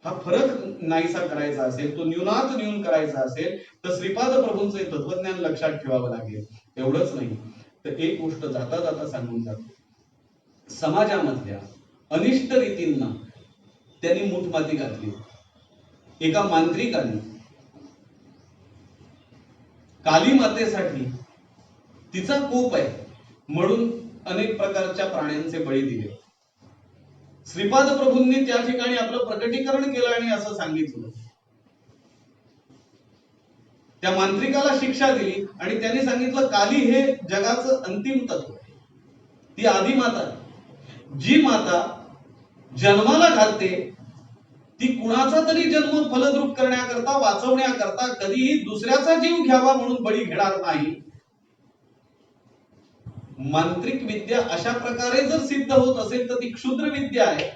हा फरक नाहीसा करायचा असेल, तो न्यूनात न्यून करायचा असेल तर श्रीपाद प्रभूंचे तत्वज्ञान लक्षात ठेवावं लागेल. एवढंच नाही तर एक गोष्ट जाता जाता सांगून जातो, समाजामधल्या अनिष्ट रीतींना त्यांनी मूठमाती घातली. एका मांत्रिकाने काली मातेसाठी तिचा कोप आहे म्हणून अनेक प्रकारच्या प्राण्यांचे बळी दिले. श्रीपाद प्रभूंनी त्या ठिकाणी आपलं प्रकटीकरण केलं आणि असं सांगितलं. त्या मांत्रिकाला शिक्षा दिली आणि त्यांनी सांगितलं, काली हे जगाचं अंतिम तत्व आहे, ती आदी माता आहे. जी माता जन्माला घालते ती कुणाचा तरी जन्म फलद्रूप करण्याकरता, वाचवण्याकरता, कधीही दुसऱ्याचा जीव घ्यावा म्हणून बळी घेणार नाही. मांत्रिक विद्या अशा प्रकारे जर सिद्ध होत असेल तर ती क्षुद्र विद्या आहे.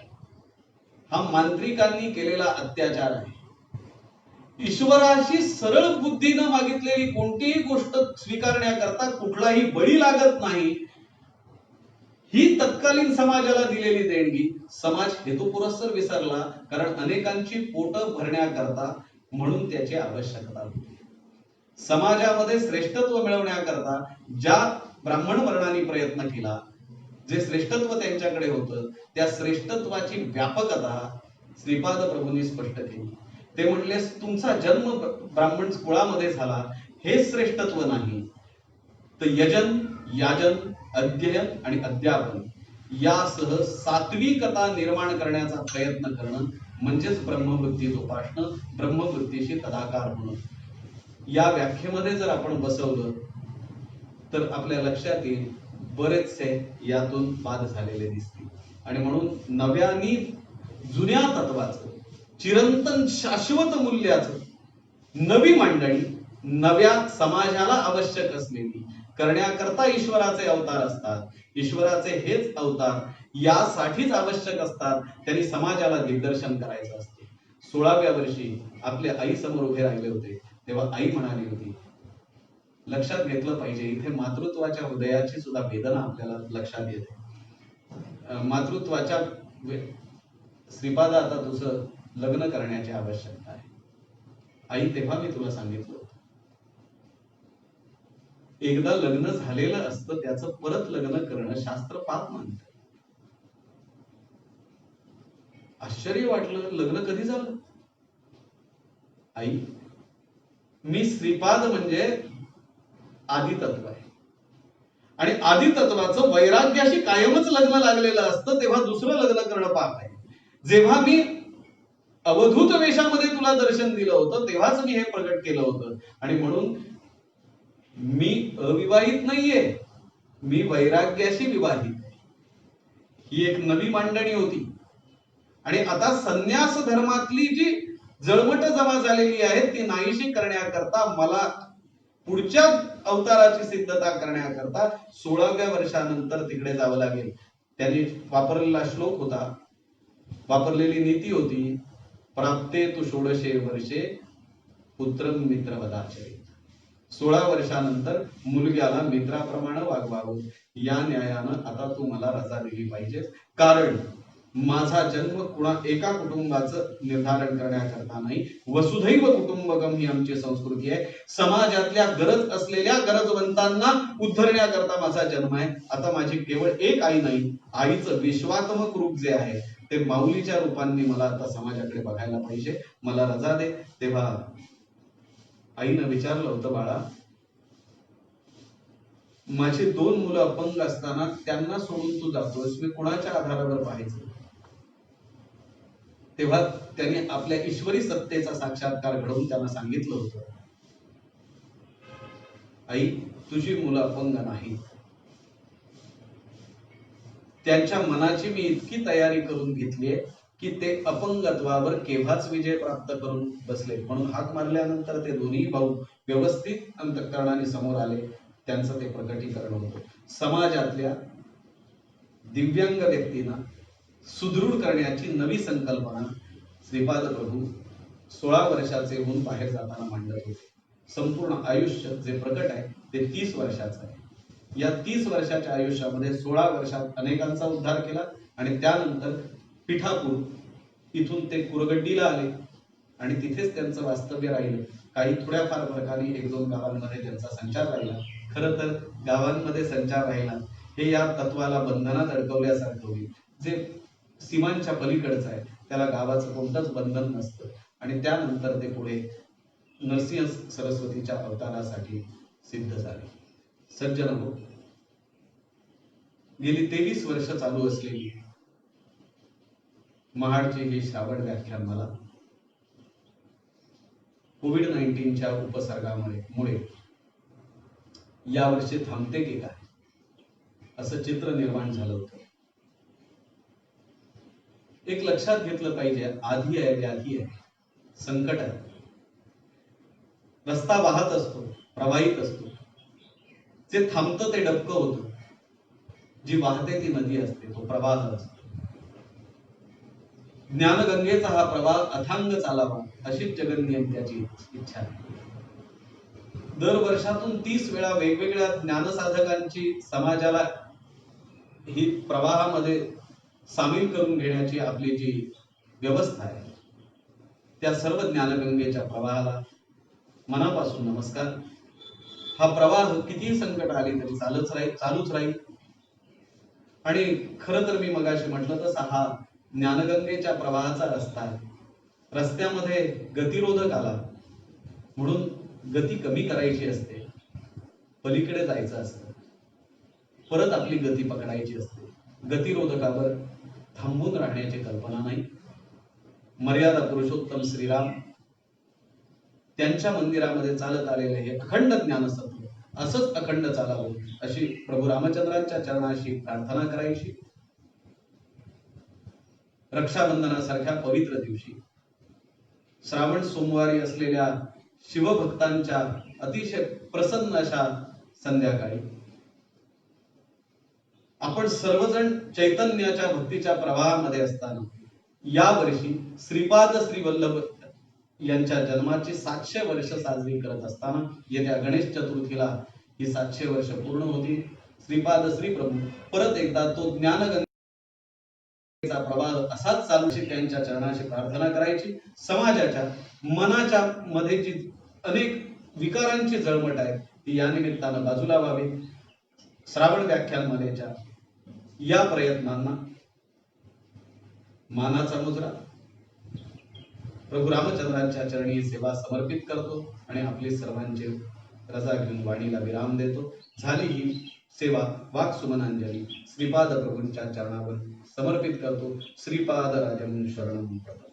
हा मांत्रिकांनी केलेला अत्याचार आहे. ईश्वराशी सरळ बुद्धीनं मागितलेली कोणतीही गोष्ट स्वीकारण्याकरता कुठलाही बळी लागत नाही, ही तत्कालीन समाजाला दिलेली देणगी समाज हेतुपुरस्सर विसरला, कारण अनेकांची पोट भरण्याकरता म्हणून त्याची आवश्यकता होती. समाजामध्ये श्रेष्ठत्व मिळवण्याकरता ज्या ब्राह्मण वर्णाने प्रयत्न केला, जे श्रेष्ठत्व त्यांच्याकडे होतं, त्या श्रेष्ठत्वाची व्यापकता श्रीपाद प्रभूंनी स्पष्ट केली. ते म्हणले, तुमचा जन्म ब्राह्मण कुळामध्ये झाला हे श्रेष्ठत्व नाही, तर यजन, याजन, अध्ययन आणि अध्यापन यासह सात्विकता निर्माण करण्याचा प्रयत्न करणं म्हणजेच ब्रह्मवृत्ती उपासना, ब्रह्मवृत्तीशी तदाकार होणं. या व्याख्येमध्ये जर आपण बसवलं तर आपल्या लक्षात येईल बरेचसे यातून बाद झालेले दिसतील. आणि म्हणून नव्यानी जुन्या तत्वाचं, चिरंतन शाश्वत मूल्याचं नवी मांडणी, नव्या समाजाला आवश्यक असलेली करण्याकरता ईश्वराचे अवतार असतात. ईश्वराचे हेच अवतार यासाठीच आवश्यक असतात. त्यांनी समाजाला दिग्दर्शन करायचं असते. 16व्या वर्षी आपल्या आई समोर उभे राहिले होते तेव्हा आई म्हणाली होती, लक्षात घेतलं पाहिजे, इथे मातृत्वाच्या हृदयाची सुद्धा वेदना आपल्याला लक्षात येते. मातृत्वाच्या श्रीपाद, आता तुझं लग्न करण्याची आवश्यकता आहे. आई, तेव्हा मी तुला सांगितलं, एकदा लग्न झालेलं असतं त्याचं परत लग्न करणं शास्त्र पाप मानत. आश्चर्य वाटलं, लग्न कधी झालं? आई, मी श्रीपाद म्हणजे आदितत्व आहे आणि आदितत्वाचं वैराग्याशी कायमच लग्न लागलेलं असतं, तेव्हा दुसरं लग्न करणं पाप आहे. जेव्हा मी अवधूत वेशामध्ये तुला दर्शन दिलं होतं तेव्हाच मी हे प्रकट केलं होतं. आणि म्हणून मी अविवाहित नाहीये, मी वैराग्याशी विवाहित आहे. ही एक नवी मांडणी होती. आणि आता संन्यास धर्मातली जी जळमट जमा झालेली आहे ती नाहीशी करण्याकरता, मला पुढच्या अवताराची सिद्धता करण्याकरता 16व्या वर्षानंतर तिकडे जावं लागेल. त्यांनी वापरलेला श्लोक होता, वापरलेली नीती होती, प्राप्ते तु 16 वर्षे पुत्रम मित्र वदाचरित. 16 वर्षानंतर मुलग्याला मित्राप्रमाणे वागवावं. या न्यायानं आता तू मला रजा दिली पाहिजे, कारण माझा जन्म एका कुटुंबाचं निर्धारण करण्याकरता नाही, वसुधैव कुटुंबकम ही आमची संस्कृती आहे. समाजातल्या गरज असलेल्या गरजवंतांना उद्धरण्याकरता माझा जन्म आहे. आता माझी केवळ एक आई नाही, आईचं विश्वात्मक रूप जे आहे ते माऊलीच्या रूपांनी मला आता समाजाकडे बघायला पाहिजे, मला रजा दे. तेव्हा आईनं विचारलं होतं, बाळा, माझी 2 मुलं अपंग असताना त्यांना सोडून तू जातोस, मी कुणाच्या आधारावर पाहायचं? तेव्हा त्यांनी आपल्या ईश्वरी सत्तेचा साक्षात्कार घडवून त्यांना सांगितलं होतं, आई, तुझी मुलं अपंग नाहीत. त्यांच्या मनाची मी इतकी तयारी करून घेतलीये की ते अपंगत्वावर केव्हाच विजय प्राप्त करून बसले. म्हणून हाक मारल्यानंतर ते दोन्ही भाऊ व्यवस्थित अंतःकरणाने समोर आले. त्यांचं ते प्रकटीकरण होतं. समाजातल्या दिव्यांग व्यक्तींना सुदृढ करण्याची नवी संकल्पना श्रीपाद प्रभू 16 वर्षाचे होऊन बाहेर जाताना मांडत होते. संपूर्ण आयुष्य जे प्रकट आहे ते 30 वर्षाचं आहे. या 30 वर्षाच्या आयुष्यामध्ये 16 वर्षात अनेकांचा उद्धार केला आणि त्यानंतर पिठापूर इथून ते कुरगड्डीला आले आणि तिथेच त्यांचं वास्तव्य राहिलं. काही थोड्याफार फरकाने 1-2 गावांमध्ये त्यांचा संचार राहिला. खरं तर गावांमध्ये संचार राहिला हे या तत्वाला बंधनात अडकवल्यासारखं होईल. जे सीमांच्या पलीकडचं आहे त्याला गावाचं कोणतंच बंधन नसतं. आणि त्यानंतर ते पुढे नरसिंह सरस्वतीच्या अवतारासाठी सिद्ध झाले. सज्जनहो, गेली 23 वर्ष चालू असलेली महाडची ही श्रावण व्याख्यान मला कोविड-19च्या उपसर्गामुळे यावर्षी थांबते की काय असं चित्र निर्माण झालं होतं. एक लक्षात घेतलं पाहिजे, आधी आहे, व्याधी आहे, संकट आहे. रस्ता वाहत असतो, प्रवाहित असतो. जे थांबतं ते डबकं होतं. जी वाहते ती नदी असते, तो प्रवाह असतो. ज्ञानगंगेचा हा प्रवाह अथांग चालावा अशीच जगन्नियंत्याची इच्छा आहे. दर वर्षातून 30 वेळा वेगवेगळ्या ज्ञानसाधकांची समाजाला ही प्रवाहामध्ये सामील करून घेण्याची आपली जी व्यवस्था आहे, त्या सर्व ज्ञानगंगेच्या प्रवाहाला मनापासून नमस्कार. हा प्रवाह कितीही संकट आली तरी चालूच राहील. आणि खरं तर मी मगाशी म्हटलं तसा हा ज्ञानगंगेच्या प्रवाहाचा रस्ता आहे. रस्त्यामध्ये गतिरोधक आला म्हणून गती कमी करायची असते, पलीकडे जायचं असतं, परत आपली गती पकडायची असते. गतिरोधकावर थांबून राहण्याची कल्पना नाही. मर्यादा पुरुषोत्तम श्रीराम त्यांच्या मंदिरामध्ये चालत आलेले हे अखंड ज्ञानसत्व असंच अखंड चालावं अशी प्रभू रामचंद्रांच्या चरणाशी प्रार्थना करायची. रक्षाबंधनासारख्या पवित्र दिवशी, श्रावण सोमवारी असलेल्या शिवभक्तांच्या अतिशय प्रसन्न अशा संध्याकाळी आपण सर्वजण चैतन्याच्या भक्तीच्या प्रवाहामध्ये असताना यावर्षी श्रीपाद श्री वल्लभ यांच्या जन्माची 700 वर्ष साजरी करत असताना येत्या गणेश चतुर्थीला ही 700 वर्ष पूर्ण होती. श्रीपाद श्री प्रभू परत एकदा तो ज्ञानगंगेचा प्रवाह असाच चालूशी त्यांच्या चरणाशी प्रार्थना करायची. समाजाच्या मनाच्या मध्ये जी अनेक विकारांची जळमट आहे ती या निमित्तानं बाजूला व्हावी. श्रावण व्याख्यानमालेच्या या प्रयत्नांना मानाचा मुजरा प्रभू रामचंद्रांच्या चरणी सेवा समर्पित करतो आणि आपली सर्वांची रजा घेऊन वाणीला विराम देतो. झाली ही सेवा वाक्सुमनांजली श्रीपाद प्रभूंच्या चरणावर समर्पित करतो. श्रीपाद राजम शरणम प्रपद्ये.